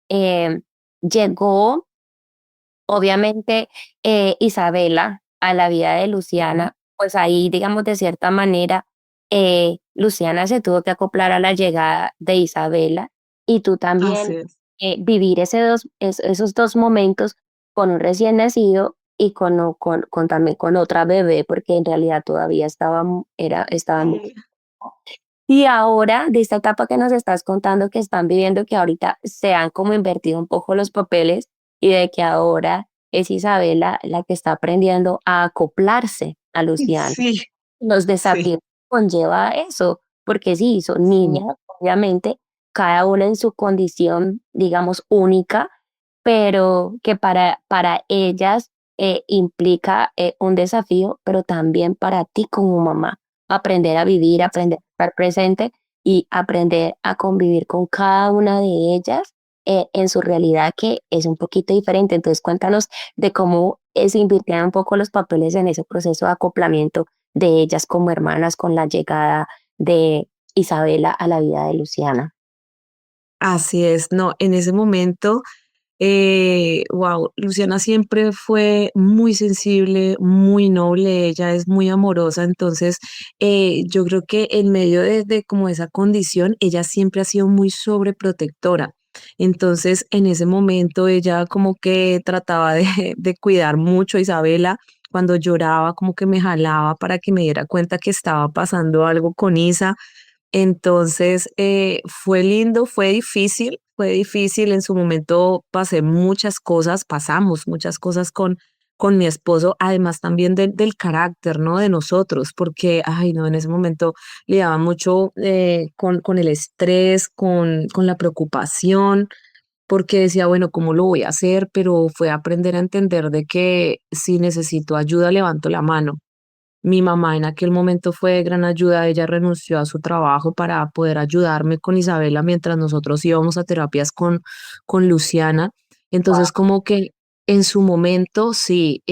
llegó, obviamente, Isabela a la vida de Luciana, pues ahí, digamos, de cierta manera, Luciana se tuvo que acoplar a la llegada de Isabela y tú Así también es. vivir esos dos momentos con un recién nacido y con también con otra bebé, porque en realidad todavía estaban muy... Sí. Y ahora, de esta etapa que nos estás contando que están viviendo, que ahorita se han como invertido un poco los papeles y de que ahora es Isabela la que está aprendiendo a acoplarse a Luciana. Sí, Los sí, desafíos que conlleva eso, porque sí, son sí. niñas, obviamente, cada una en su condición, digamos, única, pero que para ellas implica un desafío, pero también para ti como mamá, aprender a vivir, aprender a estar presente y aprender a convivir con cada una de ellas en su realidad que es un poquito diferente. Entonces, cuéntanos de cómo se invirtieron un poco los papeles en ese proceso de acoplamiento de ellas como hermanas con la llegada de Isabela a la vida de Luciana. Así es, no, en ese momento, wow, Luciana siempre fue muy sensible, muy noble, ella es muy amorosa, entonces yo creo que en medio de como esa condición, ella siempre ha sido muy sobreprotectora. Entonces, en ese momento, ella como que trataba de, de cuidar mucho a Isabela. Cuando lloraba, como que me jalaba para que me diera cuenta que estaba pasando algo con Isa. Entonces, fue lindo, fue difícil. En su momento pasé muchas cosas, pasamos muchas cosas con mi esposo, además también del carácter, ¿no? De nosotros, porque, ay, no, en ese momento le daba mucho con el estrés, con la preocupación, porque decía, bueno, ¿cómo lo voy a hacer? Pero fue aprender a entender de que si necesito ayuda, levanto la mano. Mi mamá en aquel momento fue de gran ayuda, ella renunció a su trabajo para poder ayudarme con Isabela mientras nosotros íbamos a terapias con Luciana. Entonces, como que en su momento, sí,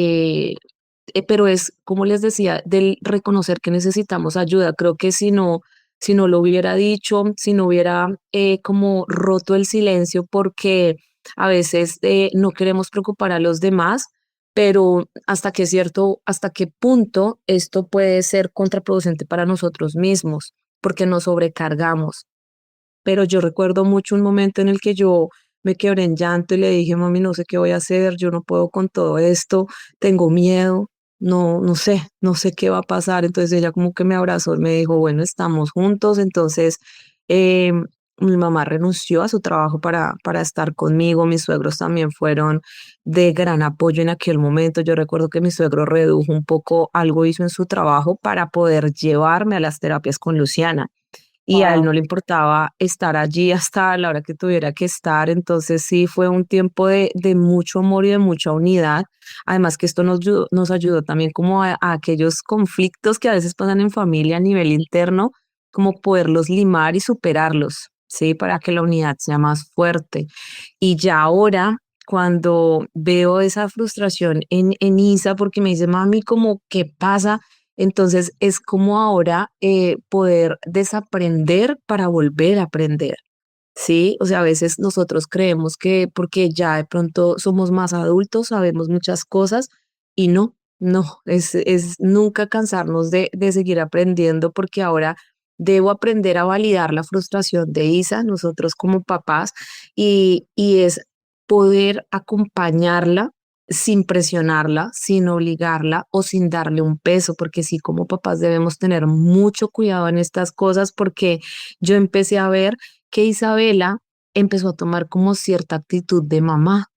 pero es, como les decía, del reconocer que necesitamos ayuda. Creo que si no lo hubiera dicho, si no hubiera como roto el silencio, porque a veces no queremos preocupar a los demás, pero hasta qué punto esto puede ser contraproducente para nosotros mismos, porque nos sobrecargamos. Pero yo recuerdo mucho un momento en el que yo me quebré en llanto y le dije, mami, no sé qué voy a hacer, yo no puedo con todo esto, tengo miedo, no sé qué va a pasar. Entonces ella como que me abrazó y me dijo, bueno, estamos juntos. Entonces mi mamá renunció a su trabajo para estar conmigo, mis suegros también fueron de gran apoyo en aquel momento. Yo recuerdo que mi suegro redujo un poco, algo hizo en su trabajo para poder llevarme a las terapias con Luciana. y a él no le importaba estar allí hasta la hora que tuviera que estar. Entonces sí fue un tiempo de mucho amor y de mucha unidad. Además que esto nos ayudó también como a aquellos conflictos que a veces pasan en familia a nivel interno, como poderlos limar y superarlos, ¿sí? Para que la unidad sea más fuerte. Y ya ahora, cuando veo esa frustración en Isa, porque me dice, mami, como, ¿qué pasa? Entonces es como ahora poder desaprender para volver a aprender. Sí, o sea, a veces nosotros creemos que porque ya de pronto somos más adultos, sabemos muchas cosas y no, no, es nunca cansarnos de seguir aprendiendo porque ahora debo aprender a validar la frustración de Isa, nosotros como papás, y es poder acompañarla sin presionarla, sin obligarla o sin darle un peso, porque sí, como papás debemos tener mucho cuidado en estas cosas porque yo empecé a ver que Isabela empezó a tomar como cierta actitud de mamá.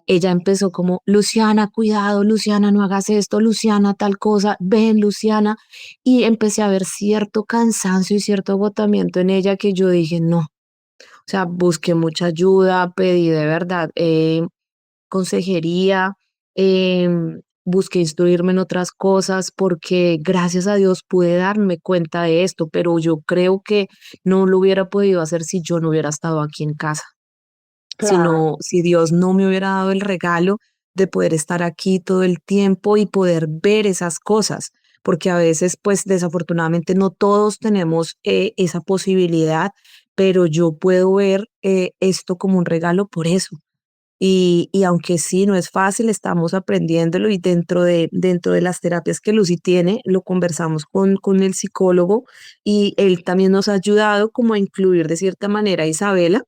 Ella empezó como, Luciana, cuidado, Luciana, no hagas esto, Luciana, tal cosa, ven, Luciana. Y empecé a ver cierto cansancio y cierto agotamiento en ella que yo dije, no. O sea, busqué mucha ayuda, pedí de verdad consejería, busqué instruirme en otras cosas porque gracias a Dios pude darme cuenta de esto, pero yo creo que no lo hubiera podido hacer si yo no hubiera estado aquí en casa, Claro. si Dios no me hubiera dado el regalo de poder estar aquí todo el tiempo y poder ver esas cosas, porque a veces, pues desafortunadamente no todos tenemos esa posibilidad, pero yo puedo ver esto como un regalo por eso. Y aunque sí, no es fácil, estamos aprendiéndolo y dentro de las terapias que Lucy tiene, lo conversamos con el psicólogo y él también nos ha ayudado como a incluir de cierta manera a Isabela.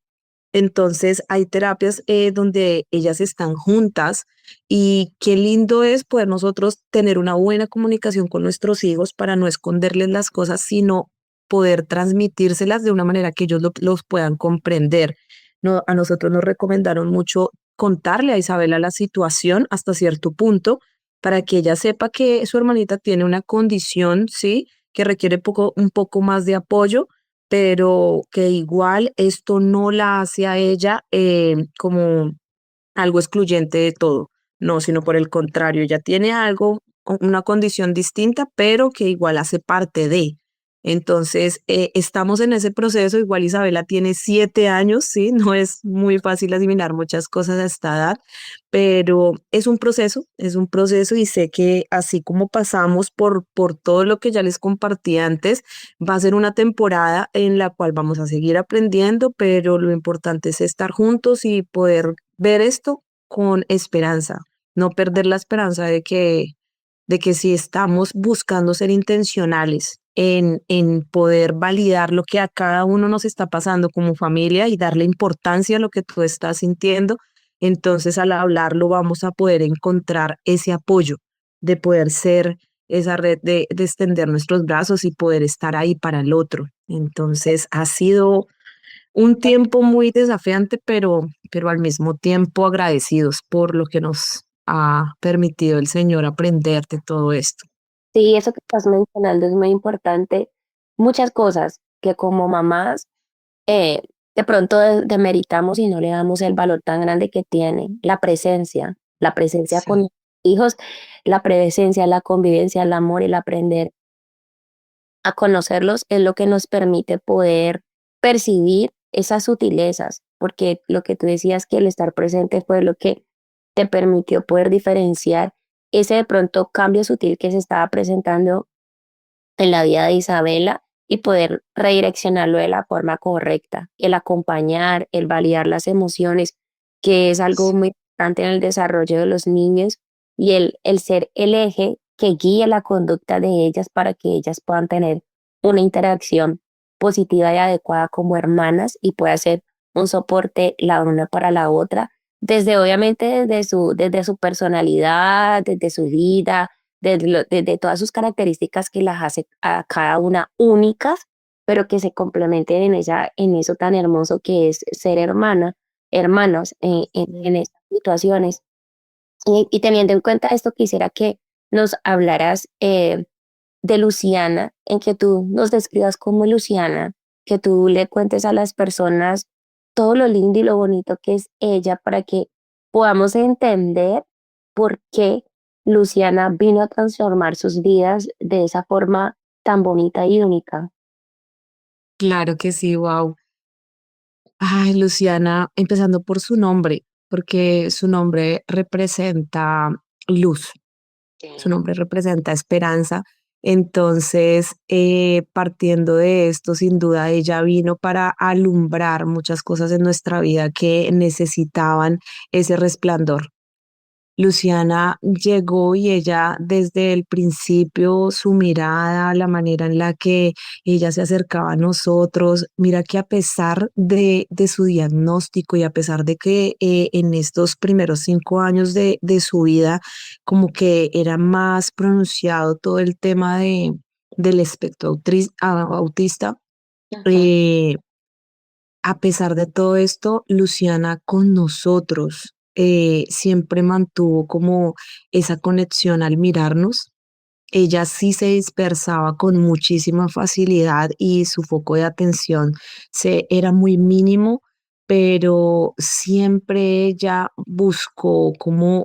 Entonces hay terapias donde ellas están juntas y qué lindo es poder nosotros tener una buena comunicación con nuestros hijos para no esconderles las cosas, sino poder transmitírselas de una manera que ellos los puedan comprender. No, a nosotros nos recomendaron mucho contarle a Isabela la situación hasta cierto punto para que ella sepa que su hermanita tiene una condición, sí, que requiere un poco más de apoyo, pero que igual esto no la hace a ella como algo excluyente de todo, no, sino por el contrario, ella tiene algo, una condición distinta, pero que igual hace parte de. Entonces, estamos en ese proceso, igual Isabela tiene 7 años, sí, no es muy fácil asimilar muchas cosas a esta edad, pero es un proceso y sé que así como pasamos por todo lo que ya les compartí antes, va a ser una temporada en la cual vamos a seguir aprendiendo, pero lo importante es estar juntos y poder ver esto con esperanza, no perder la esperanza de que si estamos buscando ser intencionales en poder validar lo que a cada uno nos está pasando como familia y darle importancia a lo que tú estás sintiendo, entonces al hablarlo vamos a poder encontrar ese apoyo de poder ser esa red de extender nuestros brazos y poder estar ahí para el otro. Entonces ha sido un tiempo muy desafiante, pero al mismo tiempo agradecidos por lo que nos ha permitido el Señor aprender de todo esto. Sí, eso que estás mencionando es muy importante. Muchas cosas que como mamás eh, de pronto demeritamos y no le damos el valor tan grande que tiene. La presencia Sí, con los hijos, la presencia, la convivencia, el amor, el aprender a conocerlos es lo que nos permite poder percibir esas sutilezas, porque lo que tú decías que el estar presente fue lo que te permitió poder diferenciar ese de pronto cambio sutil que se estaba presentando en la vida de Isabela y poder redireccionarlo de la forma correcta, el acompañar, el validar las emociones, que es algo sí, muy importante en el desarrollo de los niños y el ser el eje que guíe la conducta de ellas para que ellas puedan tener una interacción positiva y adecuada como hermanas y pueda ser un soporte la una para la otra, desde obviamente desde su personalidad, desde su vida, de todas sus características que las hace a cada una únicas, pero que se complementen en eso tan hermoso que es ser hermanos sí. en estas situaciones. Y teniendo en cuenta esto, quisiera que nos hablaras de Luciana, en que tú nos describas como Luciana, que tú le cuentes a las personas todo lo lindo y lo bonito que es ella para que podamos entender por qué Luciana vino a transformar sus vidas de esa forma tan bonita y única. Claro que sí, wow. Ay, Luciana, empezando por su nombre, porque su nombre representa luz. Su nombre representa esperanza. Entonces, partiendo de esto, sin duda ella vino para alumbrar muchas cosas en nuestra vida que necesitaban ese resplandor. Luciana llegó y ella desde el principio, su mirada, la manera en la que ella se acercaba a nosotros, mira que a pesar de su diagnóstico y a pesar de que en estos primeros 5 años de su vida, como que era más pronunciado todo el tema del espectro autista, Ajá. eh, a pesar de todo esto, Luciana con nosotros siempre mantuvo como esa conexión al mirarnos. Ella sí se dispersaba con muchísima facilidad y su foco de atención era muy mínimo, pero siempre ella buscó como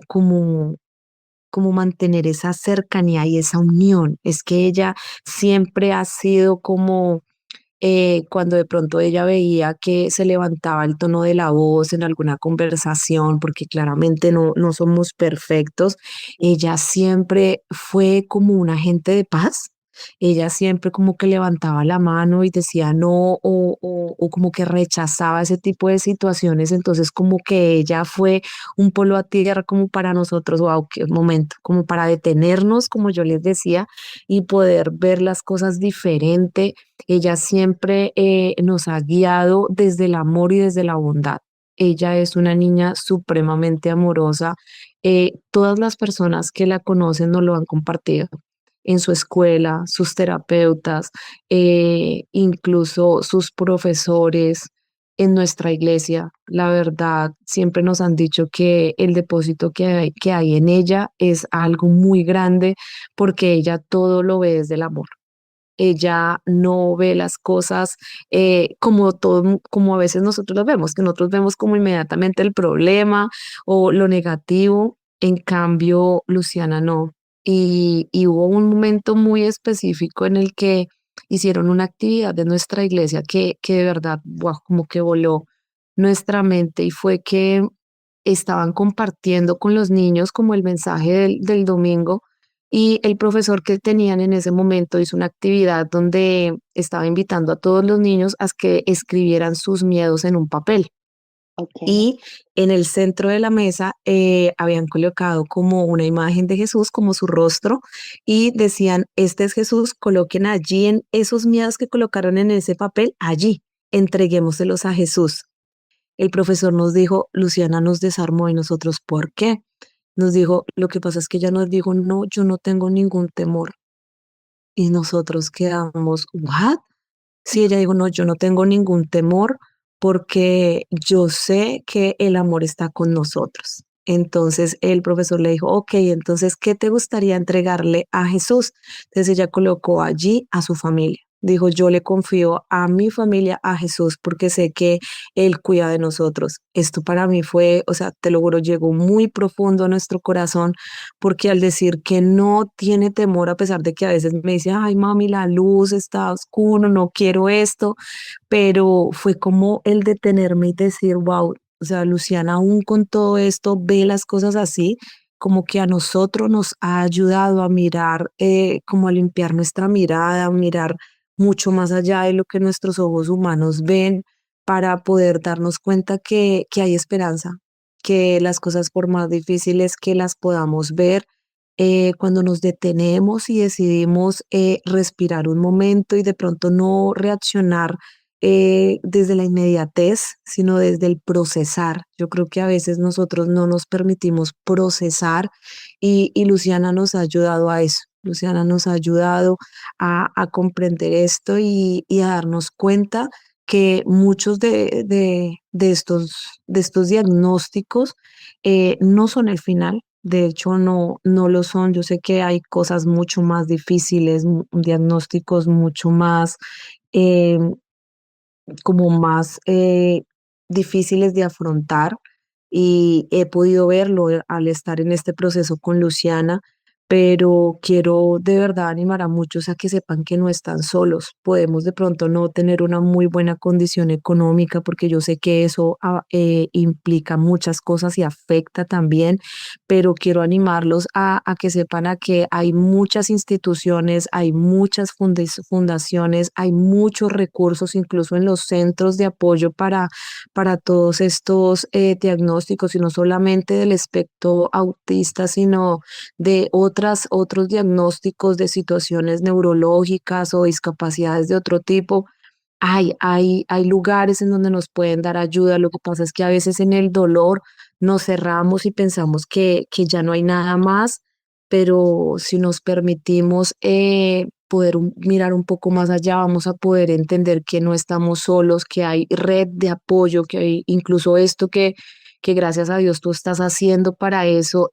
mantener esa cercanía y esa unión. Es que ella siempre ha sido como cuando de pronto ella veía que se levantaba el tono de la voz en alguna conversación, porque claramente no somos perfectos, ella siempre fue como un agente de paz. Ella siempre como que levantaba la mano y decía no o como que rechazaba ese tipo de situaciones. Entonces como que ella fue un polo a tierra como para nosotros, wow, qué momento, como para detenernos, como yo les decía, y poder ver las cosas diferente. Ella siempre nos ha guiado desde el amor y desde la bondad. Ella es una niña supremamente amorosa. Todas las personas que la conocen nos lo han compartido en su escuela, sus terapeutas, incluso sus profesores en nuestra iglesia. La verdad, siempre nos han dicho que el depósito que hay en ella es algo muy grande porque ella todo lo ve desde el amor. Ella no ve las cosas como todo, como a veces nosotros las vemos, que nosotros vemos como inmediatamente el problema o lo negativo. En cambio, Luciana no. Y hubo un momento muy específico en el que hicieron una actividad de nuestra iglesia que de verdad, guau, como que voló nuestra mente y fue que estaban compartiendo con los niños como el mensaje del domingo y el profesor que tenían en ese momento hizo una actividad donde estaba invitando a todos los niños a que escribieran sus miedos en un papel. Ok. Y en el centro de la mesa habían colocado como una imagen de Jesús, como su rostro, y decían, este es Jesús, coloquen allí en esos miedos que colocaron en ese papel, allí, entreguémoselos a Jesús. El profesor nos dijo, Luciana nos desarmó y nosotros, ¿por qué? Nos dijo, lo que pasa es que ella nos dijo, no, yo no tengo ningún temor. Y nosotros quedamos, ¿what? Sí, ella dijo, no, yo no tengo ningún temor porque yo sé que el amor está con nosotros. Entonces el profesor le dijo, ok, entonces, ¿qué te gustaría entregarle a Jesús? Entonces ella colocó allí a su familia. Dijo, yo le confío a mi familia, a Jesús, porque sé que Él cuida de nosotros. Esto para mí fue, o sea, te lo juro, llegó muy profundo a nuestro corazón, porque al decir que no tiene temor, a pesar de que a veces me dice, ay, mami, la luz está oscuro, no quiero esto, pero fue como el detenerme y decir, wow, o sea, Luciana, aún con todo esto, ve las cosas así, como que a nosotros nos ha ayudado a mirar, como a limpiar nuestra mirada, a mirar mucho más allá de lo que nuestros ojos humanos ven, para poder darnos cuenta que hay esperanza, que las cosas por más difíciles que las podamos ver, cuando nos detenemos y decidimos respirar un momento y de pronto no reaccionar desde la inmediatez, sino desde el procesar. Yo creo que a veces nosotros no nos permitimos procesar y Luciana nos ha ayudado a eso. Luciana nos ha ayudado a comprender esto y a darnos cuenta que muchos de estos diagnósticos no son el final, de hecho no lo son. Yo sé que hay cosas mucho más difíciles, diagnósticos mucho más, eh, como más difíciles de afrontar y he podido verlo al estar en este proceso con Luciana, pero quiero de verdad animar a muchos a que sepan que no están solos. Podemos de pronto no tener una muy buena condición económica porque yo sé que eso implica muchas cosas y afecta también, pero quiero animarlos a que sepan a que hay muchas instituciones, hay muchas fundaciones, hay muchos recursos, incluso en los centros de apoyo para todos estos diagnósticos, y no solamente del espectro autista, sino de otros diagnósticos de situaciones neurológicas o discapacidades de otro tipo. Hay lugares en donde nos pueden dar ayuda. Lo que pasa es que a veces en el dolor nos cerramos y pensamos que ya no hay nada más, pero si nos permitimos poder mirar un poco más allá, vamos a poder entender que no estamos solos, que hay red de apoyo, que hay incluso esto que gracias a Dios tú estás haciendo para eso,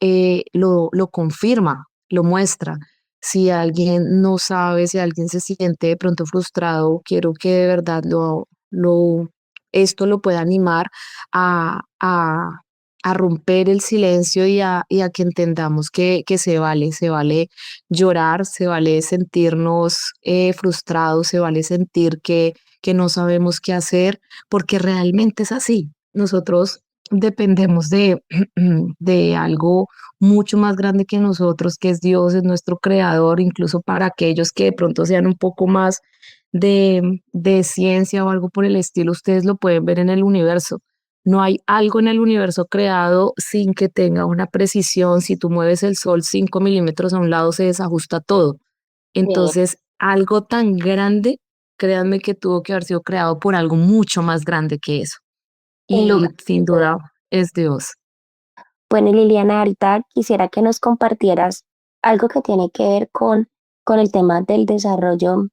lo confirma, lo muestra. Si alguien no sabe, si alguien se siente de pronto frustrado, quiero que de verdad esto lo pueda animar a, a, a romper el silencio y a que entendamos que se vale llorar, se vale sentirnos frustrados, se vale sentir que no sabemos qué hacer, porque realmente es así. Nosotros dependemos de algo mucho más grande que nosotros, que es Dios, es nuestro creador. Incluso para aquellos que de pronto sean un poco más de ciencia o algo por el estilo, ustedes lo pueden ver en el universo. No hay algo en el universo creado sin que tenga una precisión. Si tú mueves el sol 5 milímetros a un lado, se desajusta todo. Sí. Entonces, algo tan grande, créanme que tuvo que haber sido creado por algo mucho más grande que eso. Sin Y lugar. sin duda es Dios. Bueno, Liliana, ahorita quisiera que nos compartieras algo que tiene que ver con el tema del desarrollo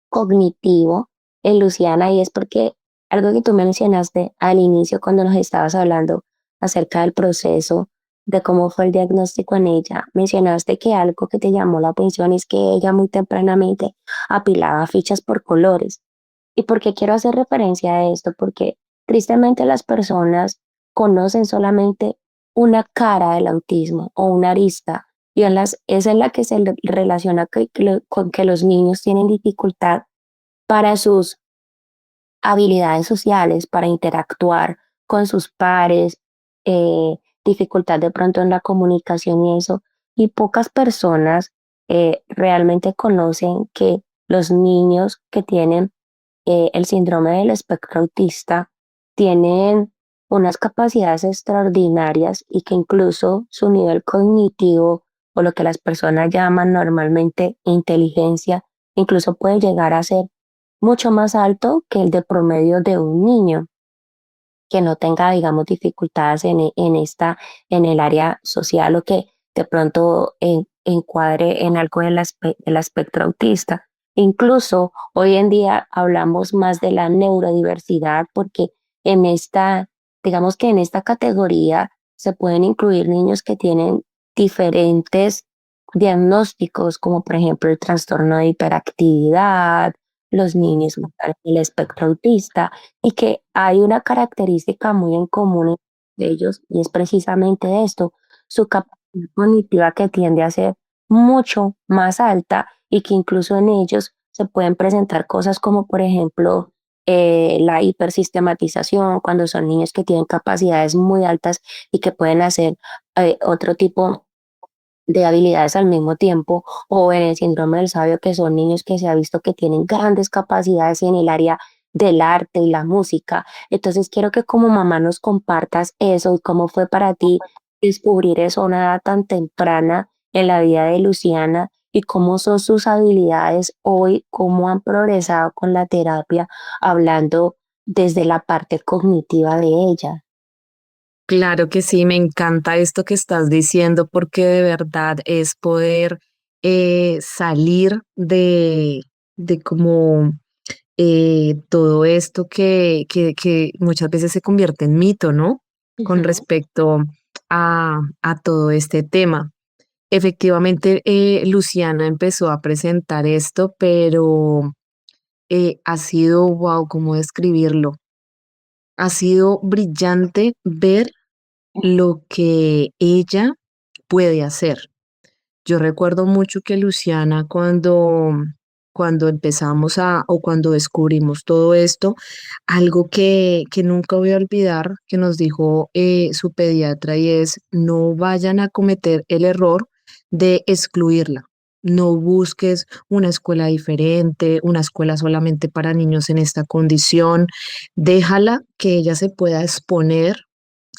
cognitivo en Luciana, y es porque algo que tú mencionaste al inicio cuando nos estabas hablando acerca del proceso, de cómo fue el diagnóstico en ella, mencionaste que algo que te llamó la atención es que ella muy tempranamente apilaba fichas por colores. ¿Y por qué quiero hacer referencia a esto? Porque tristemente las personas conocen solamente una cara del autismo o una arista, y es en la que se relaciona con que los niños tienen dificultad para sus habilidades sociales, para interactuar con sus pares, dificultad de pronto en la comunicación y eso. Y pocas personas realmente conocen que los niños que tienen el síndrome del espectro autista tienen unas capacidades extraordinarias y que incluso su nivel cognitivo, o lo que las personas llaman normalmente inteligencia, incluso puede llegar a ser mucho más alto que el de promedio de un niño que no tenga, digamos, dificultades en el área social, o que de pronto encuadre en algo del espectro autista. Incluso hoy en día hablamos más de la neurodiversidad porque en esta, digamos que en esta categoría se pueden incluir niños que tienen diferentes diagnósticos, como por ejemplo el trastorno de hiperactividad, los niños con el espectro autista, y que hay una característica muy en común de ellos, y es precisamente esto: su capacidad cognitiva, que tiende a ser mucho más alta, y que incluso en ellos se pueden presentar cosas como, por ejemplo, la hipersistematización, cuando son niños que tienen capacidades muy altas y que pueden hacer otro tipo de habilidades al mismo tiempo, o en el síndrome del sabio, que son niños que se ha visto que tienen grandes capacidades en el área del arte y la música. Entonces quiero que como mamá nos compartas eso, y cómo fue para ti descubrir eso a una edad tan temprana en la vida de Luciana, y cómo son sus habilidades hoy, cómo han progresado con la terapia, hablando desde la parte cognitiva de ella. Claro que sí, me encanta esto que estás diciendo porque de verdad es poder salir de como todo esto que muchas veces se convierte en mito, ¿no? Con Ujú. respecto a todo este tema. Efectivamente, Luciana empezó a presentar esto, pero ha sido, wow, ¿cómo describirlo? Ha sido brillante ver lo que ella puede hacer. Yo recuerdo mucho que Luciana cuando empezamos o cuando descubrimos todo esto, algo que nunca voy a olvidar que nos dijo su pediatra y es: no vayan a cometer el error de excluirla. No busques una escuela diferente, una escuela solamente para niños en esta condición. Déjala que ella se pueda exponer,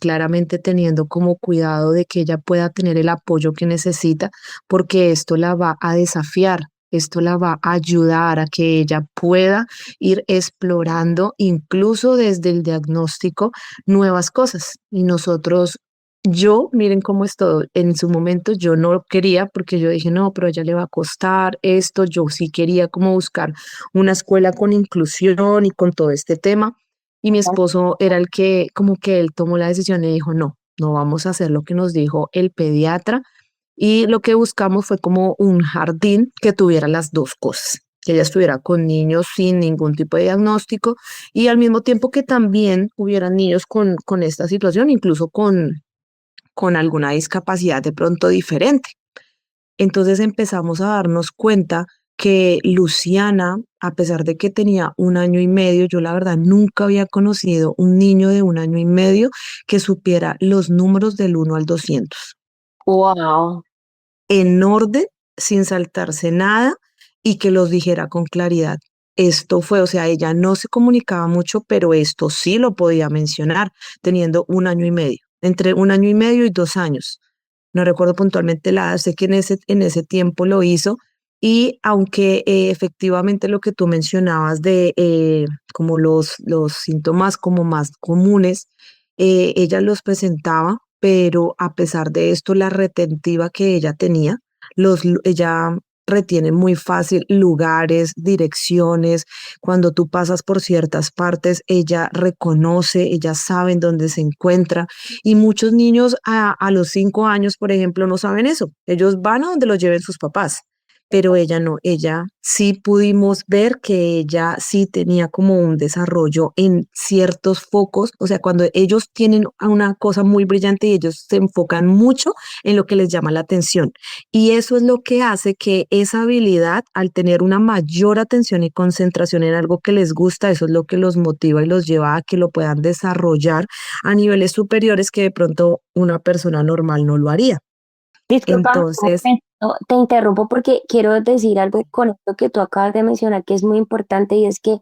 claramente teniendo como cuidado de que ella pueda tener el apoyo que necesita, porque esto la va a desafiar, esto la va a ayudar a que ella pueda ir explorando, incluso desde el diagnóstico, nuevas cosas. Y nosotros, miren cómo es todo. En su momento yo no quería, porque yo dije, no, pero a ella le va a costar esto. Yo sí quería como buscar una escuela con inclusión y con todo este tema. Y mi esposo era el que, como que él tomó la decisión y dijo, no, no vamos a hacer lo que nos dijo el pediatra. Y lo que buscamos fue como un jardín que tuviera las dos cosas, que ella estuviera con niños sin ningún tipo de diagnóstico y al mismo tiempo que también hubieran niños con esta situación, incluso con alguna discapacidad de pronto diferente. Entonces empezamos a darnos cuenta que Luciana, a pesar de que tenía 1 año y medio, yo la verdad nunca había conocido un niño de 1 año y medio que supiera los números del 1 al 200 Wow. en orden, sin saltarse nada y que los dijera con claridad. Esto fue, o sea, ella no se comunicaba mucho, pero esto sí lo podía mencionar teniendo 1 año y medio, entre 1 año y medio y 2 años. No recuerdo puntualmente la edad, sé que en ese tiempo lo hizo. Y aunque efectivamente lo que tú mencionabas de como los síntomas como más comunes, ella los presentaba, pero a pesar de esto, la retentiva que ella tenía, ella retiene muy fácil lugares, direcciones. Cuando tú pasas por ciertas partes, ella reconoce, ella sabe en dónde se encuentra. Y muchos niños a los 5 años, por ejemplo, no saben eso. Ellos van a donde los lleven sus papás, pero ella no, ella sí pudimos ver que ella sí tenía como un desarrollo en ciertos focos. O sea, cuando ellos tienen una cosa muy brillante y ellos se enfocan mucho en lo que les llama la atención. Y eso es lo que hace que esa habilidad, al tener una mayor atención y concentración en algo que les gusta, eso es lo que los motiva y los lleva a que lo puedan desarrollar a niveles superiores que de pronto una persona normal no lo haría. Disculpa, Entonces, te interrumpo porque quiero decir algo con esto que tú acabas de mencionar que es muy importante y es que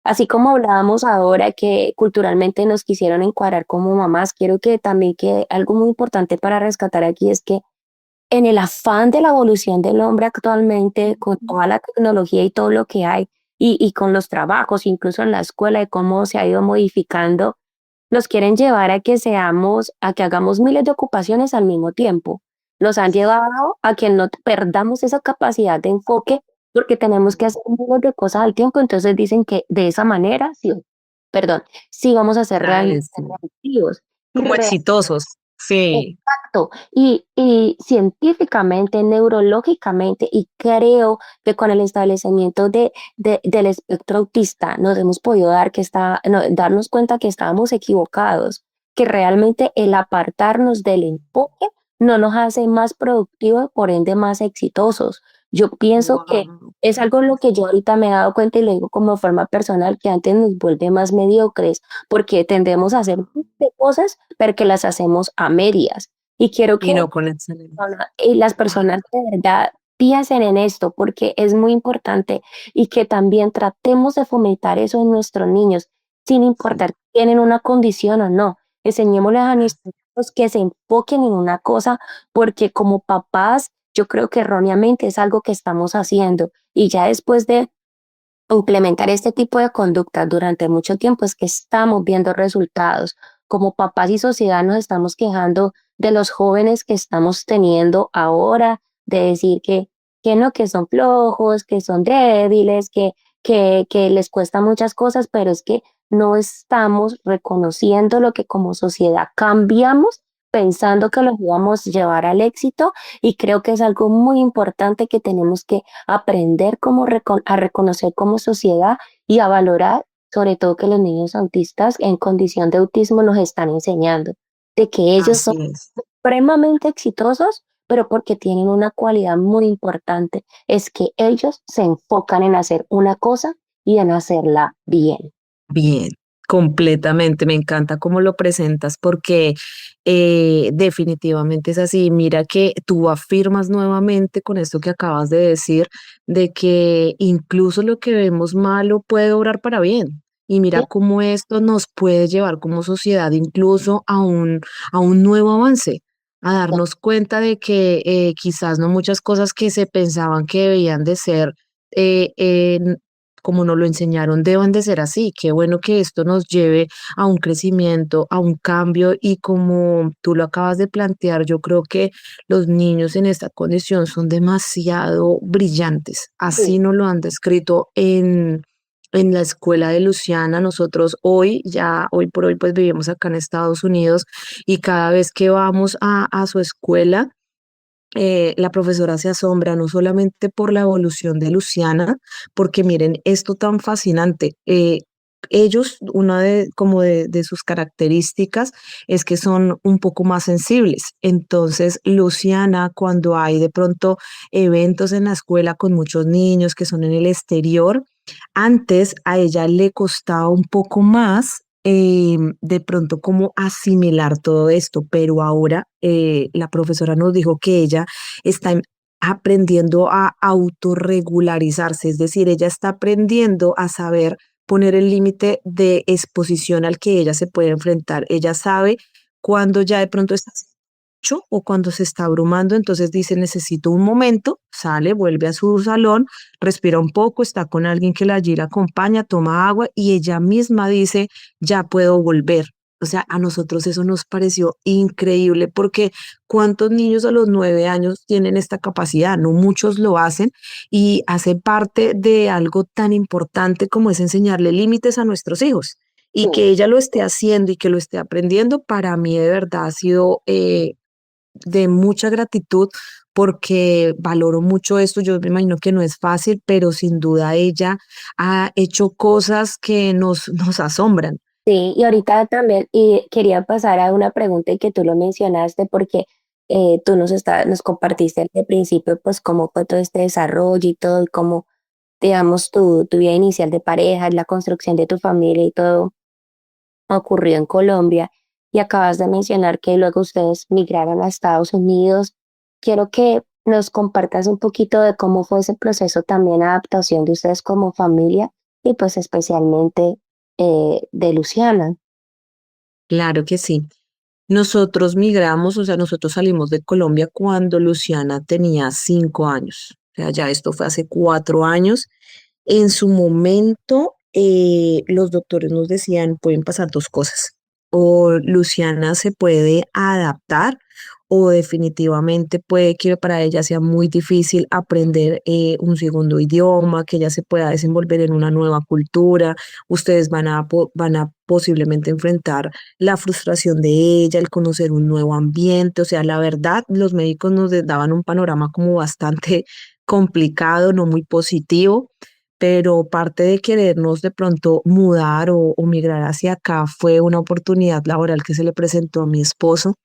así como hablábamos ahora que culturalmente nos quisieron encuadrar como mamás, quiero que también que algo muy importante para rescatar aquí es que en el afán de la evolución del hombre actualmente, con toda la tecnología y todo lo que hay, y con los trabajos, incluso en la escuela, de cómo se ha ido modificando, nos quieren llevar a que a que hagamos miles de ocupaciones al mismo tiempo. Nos han llevado a que no perdamos esa capacidad de enfoque porque tenemos que hacer miles de cosas al tiempo. Entonces dicen que de esa manera, sí, perdón, sí vamos a ser realmente sí, productivos. Y como exitosos. Sí. exacto. Y científicamente, neurológicamente, y creo que con el establecimiento del espectro autista nos hemos podido darnos cuenta que estábamos equivocados, que realmente el apartarnos del enfoque no nos hace más productivos, por ende más exitosos. Yo pienso que Wow. es algo en lo que yo ahorita me he dado cuenta y lo digo como forma personal, que antes nos vuelve más mediocres porque tendemos a hacer de cosas, pero que las hacemos a medias. Y quiero Y que no con excelencia. las personas de verdad piensen en esto porque es muy importante y que también tratemos de fomentar eso en nuestros niños, sin importar si tienen una condición o no. Enseñémosles a nuestros hijos que se enfoquen en una cosa porque como papás, yo creo que erróneamente es algo que estamos haciendo y ya después de implementar este tipo de conductas durante mucho tiempo es que estamos viendo resultados. Como papás y sociedad nos estamos quejando de los jóvenes que estamos teniendo ahora, de decir que no, que son flojos, que son débiles, que les cuesta muchas cosas, pero es que no estamos reconociendo lo que como sociedad cambiamos pensando que los íbamos a llevar al éxito y creo que es algo muy importante que tenemos que aprender a reconocer como sociedad y a valorar, sobre todo que los niños autistas en condición de autismo nos están enseñando, de que ellos son Así es. supremamente exitosos, pero porque tienen una cualidad muy importante, es que ellos se enfocan en hacer una cosa y en hacerla bien. Bien, completamente. Me encanta cómo lo presentas porque definitivamente es así. Mira que tú afirmas nuevamente con esto que acabas de decir, de que incluso lo que vemos malo puede obrar para bien. Y mira Sí, cómo esto nos puede llevar como sociedad incluso a un nuevo avance, a darnos cuenta de que quizás no muchas cosas que se pensaban que debían de ser eh, eh, como nos lo enseñaron, deben de ser así. Qué bueno que esto nos lleve a un crecimiento, a un cambio y como tú lo acabas de plantear, yo creo que los niños en esta condición son demasiado brillantes. Así sí. nos lo han descrito en la escuela de Luciana. Nosotros hoy, ya hoy por hoy, pues vivimos acá en Estados Unidos y cada vez que vamos a su escuela, la profesora se asombra no solamente por la evolución de Luciana, porque miren esto tan fascinante. Ellos, una de sus características es que son un poco más sensibles. Entonces, Luciana, cuando hay de pronto eventos en la escuela con muchos niños que son en el exterior, antes a ella le costaba un poco más de pronto como asimilar todo esto, pero ahora la profesora nos dijo que ella está aprendiendo a autorregularizarse, es decir, ella está aprendiendo a saber poner el límite de exposición al que ella se puede enfrentar. Ella sabe cuando ya de pronto está haciendo mucho o cuando se está abrumando, entonces dice, necesito un momento, sale, vuelve a su salón, respira un poco, está con alguien que la allí la acompaña, toma agua y ella misma dice, ya puedo volver. O sea, a nosotros eso nos pareció increíble porque ¿cuántos niños a los 9 años tienen esta capacidad? No muchos lo hacen y hace parte de algo tan importante como es enseñarle límites a nuestros hijos. Y que ella lo esté haciendo y que lo esté aprendiendo, para mí de verdad ha sido de mucha gratitud porque valoro mucho esto. Yo me imagino que no es fácil, pero sin duda ella ha hecho cosas que nos asombran. Sí, y ahorita también y quería pasar a una pregunta y que tú lo mencionaste porque tú nos compartiste al principio pues cómo fue todo este desarrollo y todo y cómo, digamos, tu vida inicial de pareja, la construcción de tu familia y todo ocurrió en Colombia y acabas de mencionar que luego ustedes migraron a Estados Unidos. Quiero que nos compartas un poquito de cómo fue ese proceso también de adaptación de ustedes como familia y pues especialmente de Luciana. Claro que sí. Nosotros migramos, o sea, nosotros salimos de Colombia cuando Luciana tenía 5 años. O sea, ya esto fue hace 4 años. En su momento, los doctores nos decían, pueden pasar dos cosas. O Luciana se puede adaptar o definitivamente puede que para ella sea muy difícil aprender un segundo idioma, que ella se pueda desenvolver en una nueva cultura. Ustedes van a posiblemente enfrentar la frustración de ella, el conocer un nuevo ambiente. O sea, la verdad, los médicos nos daban un panorama como bastante complicado, no muy positivo, pero parte de querernos de pronto mudar o migrar hacia acá fue una oportunidad laboral que se le presentó a mi esposo.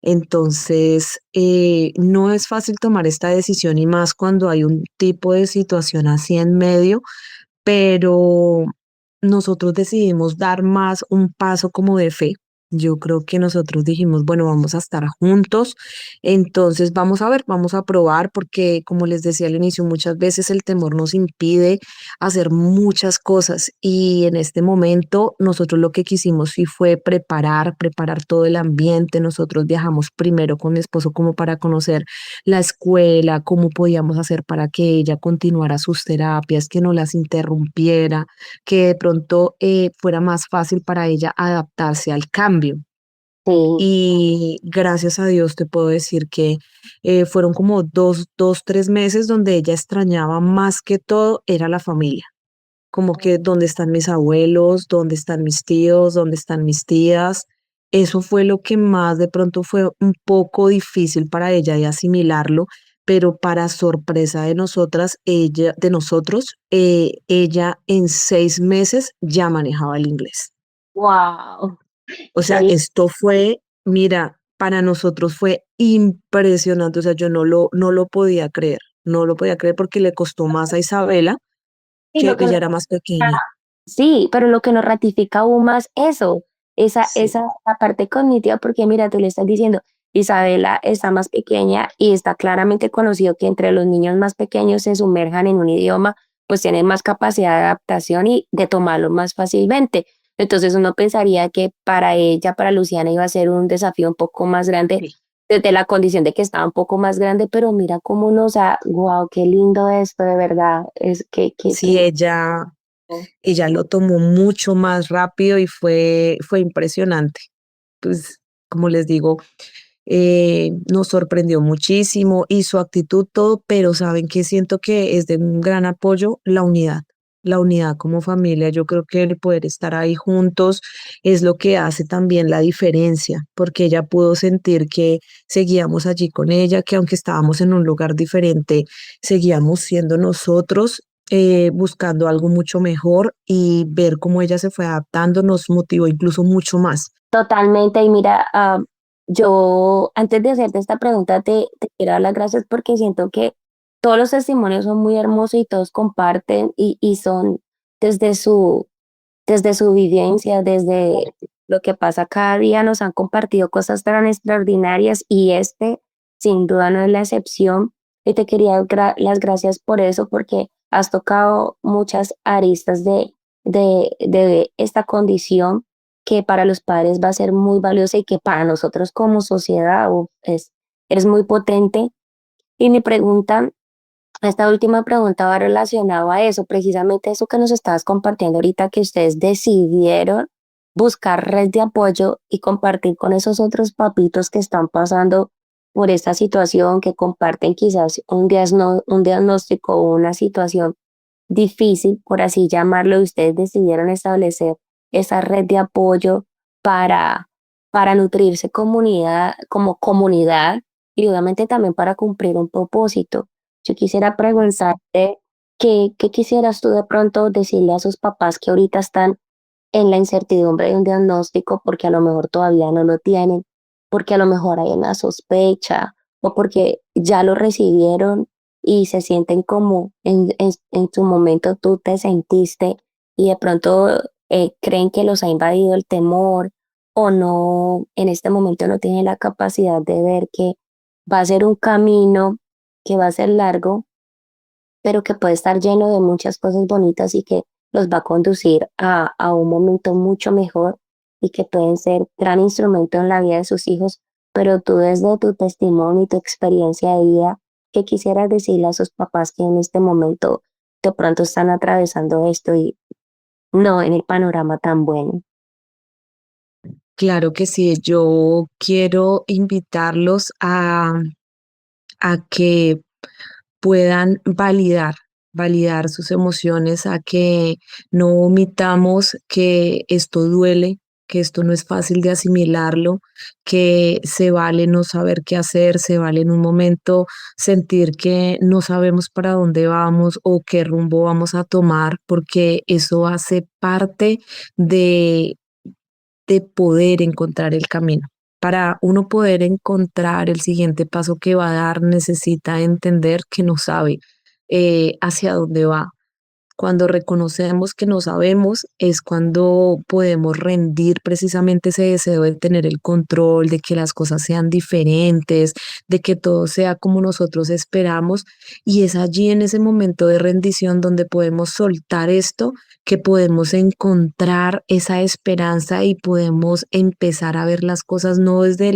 Entonces, no es fácil tomar esta decisión y más cuando hay un tipo de situación así en medio, pero nosotros decidimos dar más un paso como de fe. Yo creo que nosotros dijimos, bueno, vamos a estar juntos, entonces vamos a ver, vamos a probar, porque como les decía al inicio, muchas veces el temor nos impide hacer muchas cosas y en este momento nosotros lo que quisimos sí fue preparar todo el ambiente. Nosotros viajamos primero con mi esposo como para conocer la escuela, cómo podíamos hacer para que ella continuara sus terapias, que no las interrumpiera, que de pronto fuera más fácil para ella adaptarse al cambio. Sí, Y gracias a Dios te puedo decir que fueron como 3 meses donde ella extrañaba más que todo, era la familia. Como que dónde están mis abuelos, dónde están mis tíos, dónde están mis tías. eso fue lo que más de pronto fue un poco difícil para ella de asimilarlo, pero para sorpresa de nosotras, de nosotros, ella en 6 meses ya manejaba el inglés. Wow. O sea, Sí, esto fue, mira, para nosotros fue impresionante. O sea, yo no lo podía creer, no lo podía creer porque le costó más a Isabela, y que lo que ella nos era más ratifica, pequeña. sí, pero lo que nos ratifica aún más eso, Sí. esa la parte cognitiva, porque mira, tú le estás diciendo, Isabela está más pequeña y está claramente conocido que entre los niños más pequeños se sumerjan en un idioma, pues tienen más capacidad de adaptación y de tomarlo más fácilmente. Entonces uno pensaría que para ella, para Luciana, iba a ser un desafío un poco más grande Sí. desde la condición de que estaba un poco más grande, pero mira cómo nos ha, wow, qué lindo esto, de verdad, es Sí, ella lo tomó mucho más rápido y fue impresionante. Pues, como les digo, nos sorprendió muchísimo y su actitud, todo, pero saben que siento que es de un gran apoyo la unidad como familia. Yo creo que el poder estar ahí juntos es lo que hace también la diferencia, porque ella pudo sentir que seguíamos allí con ella, que aunque estábamos en un lugar diferente, seguíamos siendo nosotros. Buscando algo mucho mejor y ver cómo ella se fue adaptando nos motivó incluso mucho más. totalmente. Y mira, yo antes de hacerte esta pregunta te quiero dar las gracias porque siento que todos los testimonios son muy hermosos y todos comparten y son desde desde su vivencia, desde lo que pasa cada día, nos han compartido cosas tan extraordinarias y este sin duda no es la excepción. Y te quería dar las gracias por eso porque has tocado muchas aristas de esta condición que para los padres va a ser muy valiosa y que para nosotros como sociedad es muy potente. Y mi pregunta, esta última pregunta va relacionada a eso, precisamente eso que nos estabas compartiendo ahorita, que ustedes decidieron buscar red de apoyo y compartir con esos otros papitos que están pasando por esta situación, que comparten quizás un diagnóstico o una situación difícil, por así llamarlo, y ustedes decidieron establecer esa red de apoyo para, para nutrirse comunidad, como comunidad y obviamente también para cumplir un propósito. Yo quisiera preguntarte, qué quisieras tú de pronto decirle a sus papás que ahorita están en la incertidumbre de un diagnóstico porque a lo mejor todavía no lo tienen, porque a lo mejor hay una sospecha o porque ya lo recibieron y se sienten como en su momento tú te sentiste y de pronto creen que los ha invadido el temor o no, en este momento no tienen la capacidad de ver que va a ser un camino que va a ser largo, pero que puede estar lleno de muchas cosas bonitas y que los va a conducir a un momento mucho mejor y que pueden ser gran instrumento en la vida de sus hijos, pero tú desde tu testimonio y tu experiencia de vida, ¿qué quisieras decirle a sus papás que en este momento de pronto están atravesando esto y no en el panorama tan bueno? Claro que sí, yo quiero invitarlos a que puedan validar sus emociones, a que no omitamos que esto duele, que esto no es fácil de asimilarlo, que se vale no saber qué hacer, se vale en un momento sentir que no sabemos para dónde vamos o qué rumbo vamos a tomar, porque eso hace parte de poder encontrar el camino. Para uno poder encontrar el siguiente paso que va a dar, necesita entender que no sabe hacia dónde va. Cuando reconocemos que no sabemos es cuando podemos rendir precisamente ese deseo de tener el control, de que las cosas sean diferentes, de que todo sea como nosotros esperamos. Y es allí en ese momento de rendición donde podemos soltar esto, que podemos encontrar esa esperanza y podemos empezar a ver las cosas no desde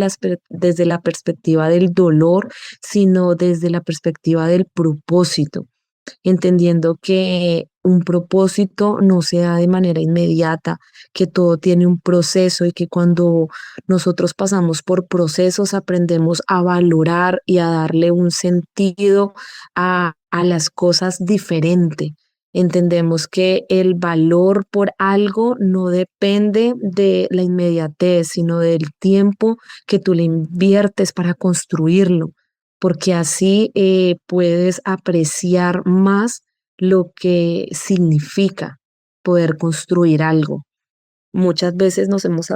la perspectiva del dolor, sino desde la perspectiva del propósito, entendiendo que un propósito no se da de manera inmediata, que todo tiene un proceso y que cuando nosotros pasamos por procesos aprendemos a valorar y a darle un sentido a las cosas diferente. Entendemos que el valor por algo no depende de la inmediatez, sino del tiempo que tú le inviertes para construirlo, porque así puedes apreciar más lo que significa poder construir algo. Muchas veces nos hemos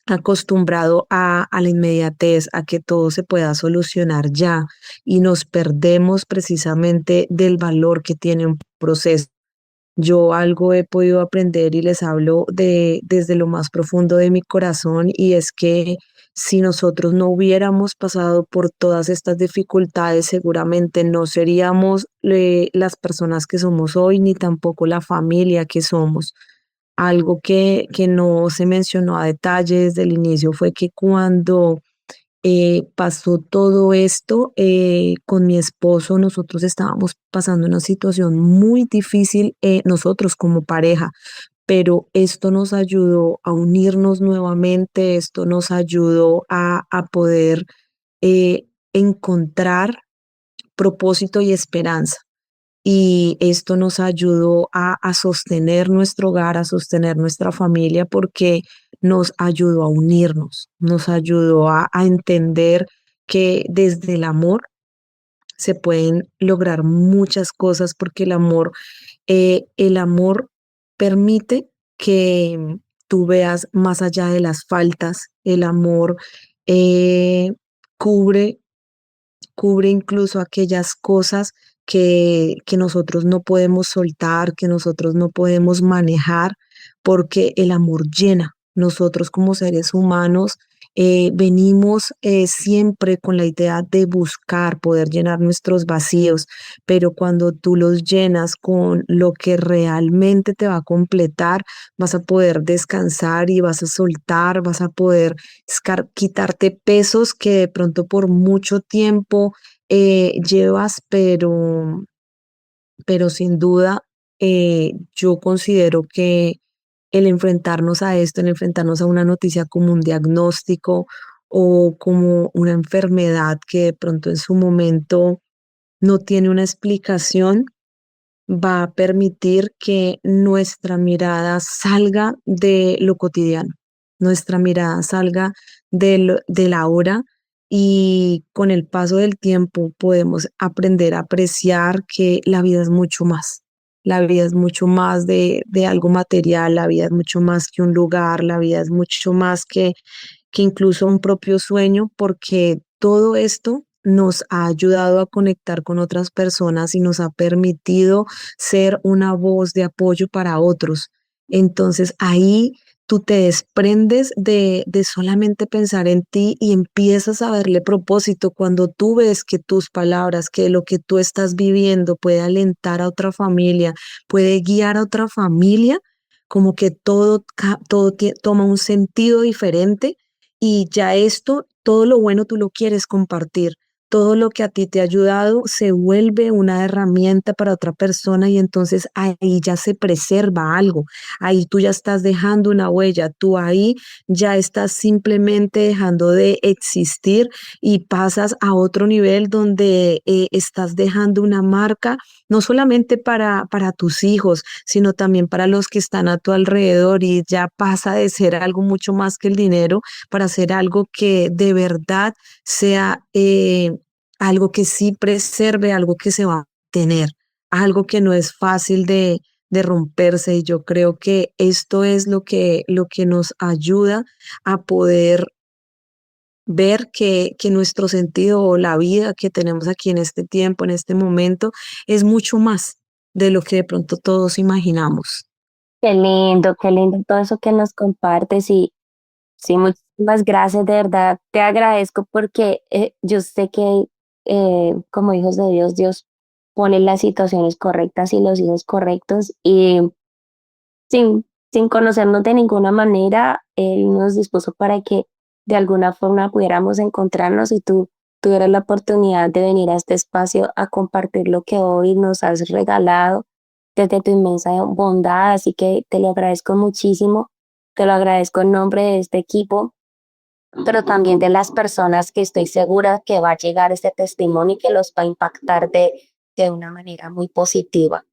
acostumbrado a la inmediatez, a que todo se pueda solucionar ya y nos perdemos precisamente del valor que tiene un proceso. Yo algo he podido aprender y les hablo desde lo más profundo de mi corazón, y es que si nosotros no hubiéramos pasado por todas estas dificultades, seguramente no seríamos las personas que somos hoy, ni tampoco la familia que somos. Algo que no se mencionó a detalle desde el inicio fue que cuando pasó todo esto con mi esposo, nosotros estábamos pasando una situación muy difícil, nosotros como pareja, pero esto nos ayudó a unirnos nuevamente, esto nos ayudó a poder encontrar propósito y esperanza. Y esto nos ayudó a sostener nuestro hogar, a sostener nuestra familia, porque nos ayudó a unirnos, nos ayudó a entender que desde el amor se pueden lograr muchas cosas, porque el amor permite que tú veas más allá de las faltas. El amor eh, cubre cubre incluso aquellas cosas que nosotros no podemos soltar, que nosotros no podemos manejar, porque el amor llena. Nosotros como seres humanos venimos siempre con la idea de buscar poder llenar nuestros vacíos, pero cuando tú los llenas con lo que realmente te va a completar, vas a poder descansar y vas a soltar, vas a poder quitarte pesos que de pronto por mucho tiempo llevas, pero sin duda yo considero que el enfrentarnos a esto, el enfrentarnos a una noticia como un diagnóstico o como una enfermedad que de pronto en su momento no tiene una explicación, va a permitir que nuestra mirada salga de lo cotidiano, nuestra mirada salga de la hora, y con el paso del tiempo podemos aprender a apreciar que la vida es mucho más. La vida es mucho más de algo material, la vida es mucho más que un lugar, la vida es mucho más que incluso un propio sueño, porque todo esto nos ha ayudado a conectar con otras personas y nos ha permitido ser una voz de apoyo para otros. Entonces ahí tú te desprendes de solamente pensar en ti y empiezas a verle propósito cuando tú ves que tus palabras, que lo que tú estás viviendo puede alentar a otra familia, puede guiar a otra familia, como que todo toma un sentido diferente, y ya esto, todo lo bueno tú lo quieres compartir. Todo lo que a ti te ha ayudado se vuelve una herramienta para otra persona, y entonces ahí ya se preserva algo. Ahí tú ya estás dejando una huella, tú ahí ya estás simplemente dejando de existir y pasas a otro nivel donde estás dejando una marca, no solamente para tus hijos, sino también para los que están a tu alrededor, y ya pasa de ser algo mucho más que el dinero para hacer algo que de verdad sea algo que sí preserve, algo que se va a tener, algo que no es fácil de romperse. Y yo creo que esto es lo que nos ayuda a poder ver que nuestro sentido o la vida que tenemos aquí en este tiempo, en este momento, es mucho más de lo que de pronto todos imaginamos. Qué lindo todo eso que nos compartes y sí, muchísimas gracias, de verdad. Te agradezco porque yo sé que como hijos de Dios, Dios pone las situaciones correctas y los hijos correctos y sin conocernos de ninguna manera, Él nos dispuso para que de alguna forma pudiéramos encontrarnos y tú tuvieras la oportunidad de venir a este espacio a compartir lo que hoy nos has regalado desde tu inmensa bondad. Así que te lo agradezco muchísimo, te lo agradezco en nombre de este equipo, pero también de las personas que estoy segura que va a llegar este testimonio y que los va a impactar de una manera muy positiva.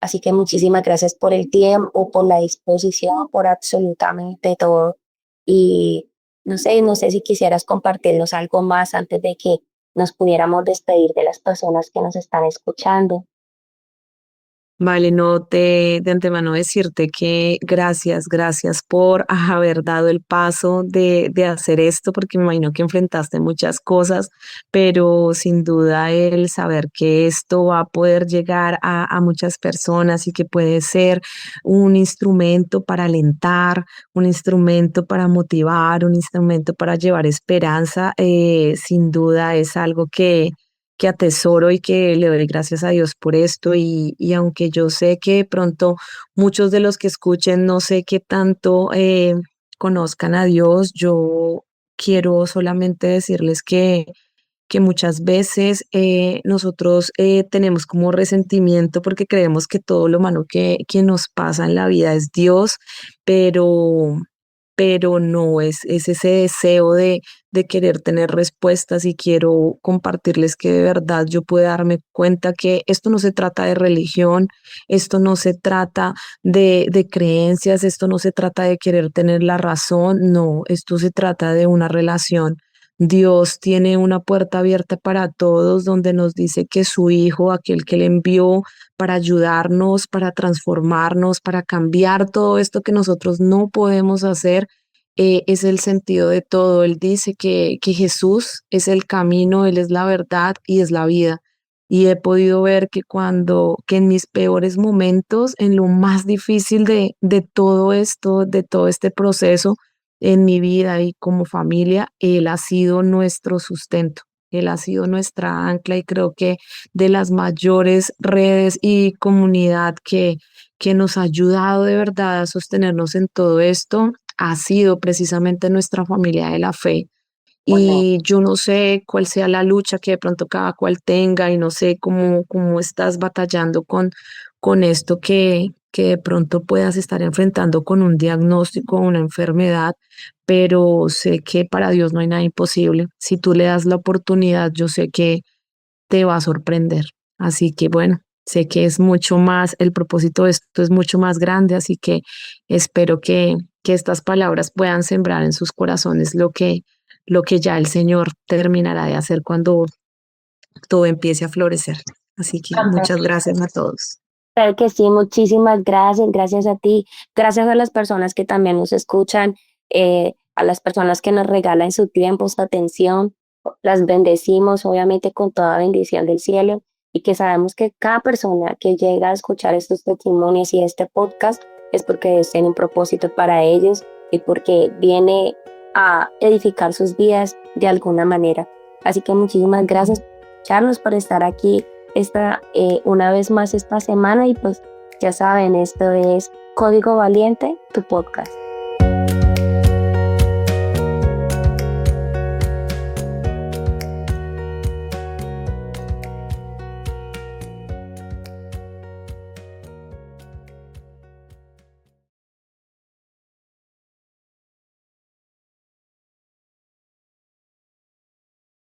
Así que muchísimas gracias por el tiempo, por la disposición, por absolutamente todo. Y no sé si quisieras compartirnos algo más antes de que nos pudiéramos despedir de las personas que nos están escuchando. Vale, no de antemano decirte que gracias por haber dado el paso de hacer esto, porque me imagino que enfrentaste muchas cosas, pero sin duda el saber que esto va a poder llegar a muchas personas y que puede ser un instrumento para alentar, un instrumento para motivar, un instrumento para llevar esperanza, sin duda es algo que atesoro y que le doy gracias a Dios por esto y aunque yo sé que de pronto muchos de los que escuchen no sé qué tanto conozcan a Dios, yo quiero solamente decirles que muchas veces nosotros tenemos como resentimiento porque creemos que todo lo malo que nos pasa en la vida es Dios, pero, pero no es ese deseo de querer tener respuestas y quiero compartirles que de verdad yo puedo darme cuenta que esto no se trata de religión, esto no se trata de creencias, esto no se trata de querer tener la razón, no, esto se trata de una relación. Dios tiene una puerta abierta para todos donde nos dice que su Hijo, aquel que le envió para ayudarnos, para transformarnos, para cambiar todo esto que nosotros no podemos hacer, es el sentido de todo. Él dice que Jesús es el camino, Él es la verdad y es la vida. Y he podido ver que en mis peores momentos, en lo más difícil de todo esto, de todo este proceso, en mi vida y como familia, Él ha sido nuestro sustento, Él ha sido nuestra ancla y creo que de las mayores redes y comunidad que nos ha ayudado de verdad a sostenernos en todo esto ha sido precisamente nuestra familia de la fe. Bueno, Y yo no sé cuál sea la lucha que de pronto cada cual tenga y no sé cómo estás batallando con esto que de pronto puedas estar enfrentando con un diagnóstico, una enfermedad, pero sé que para Dios no hay nada imposible. Si tú le das la oportunidad, yo sé que te va a sorprender. Así que bueno, sé que es mucho más, el propósito de esto es mucho más grande, así que espero que estas palabras puedan sembrar en sus corazones lo que ya el Señor terminará de hacer cuando todo empiece a florecer. Así que amén. muchas gracias a todos. Claro que sí, muchísimas gracias, gracias a ti, gracias a las personas que también nos escuchan, a las personas que nos regalan su tiempo, su atención, las bendecimos obviamente con toda bendición del cielo y que sabemos que cada persona que llega a escuchar estos testimonios y este podcast es porque Dios tiene un propósito para ellos y porque viene a edificar sus vidas de alguna manera. Así que muchísimas gracias por escucharnos, por estar aquí una vez más esta semana y pues ya saben, esto es Código Valiente, tu podcast.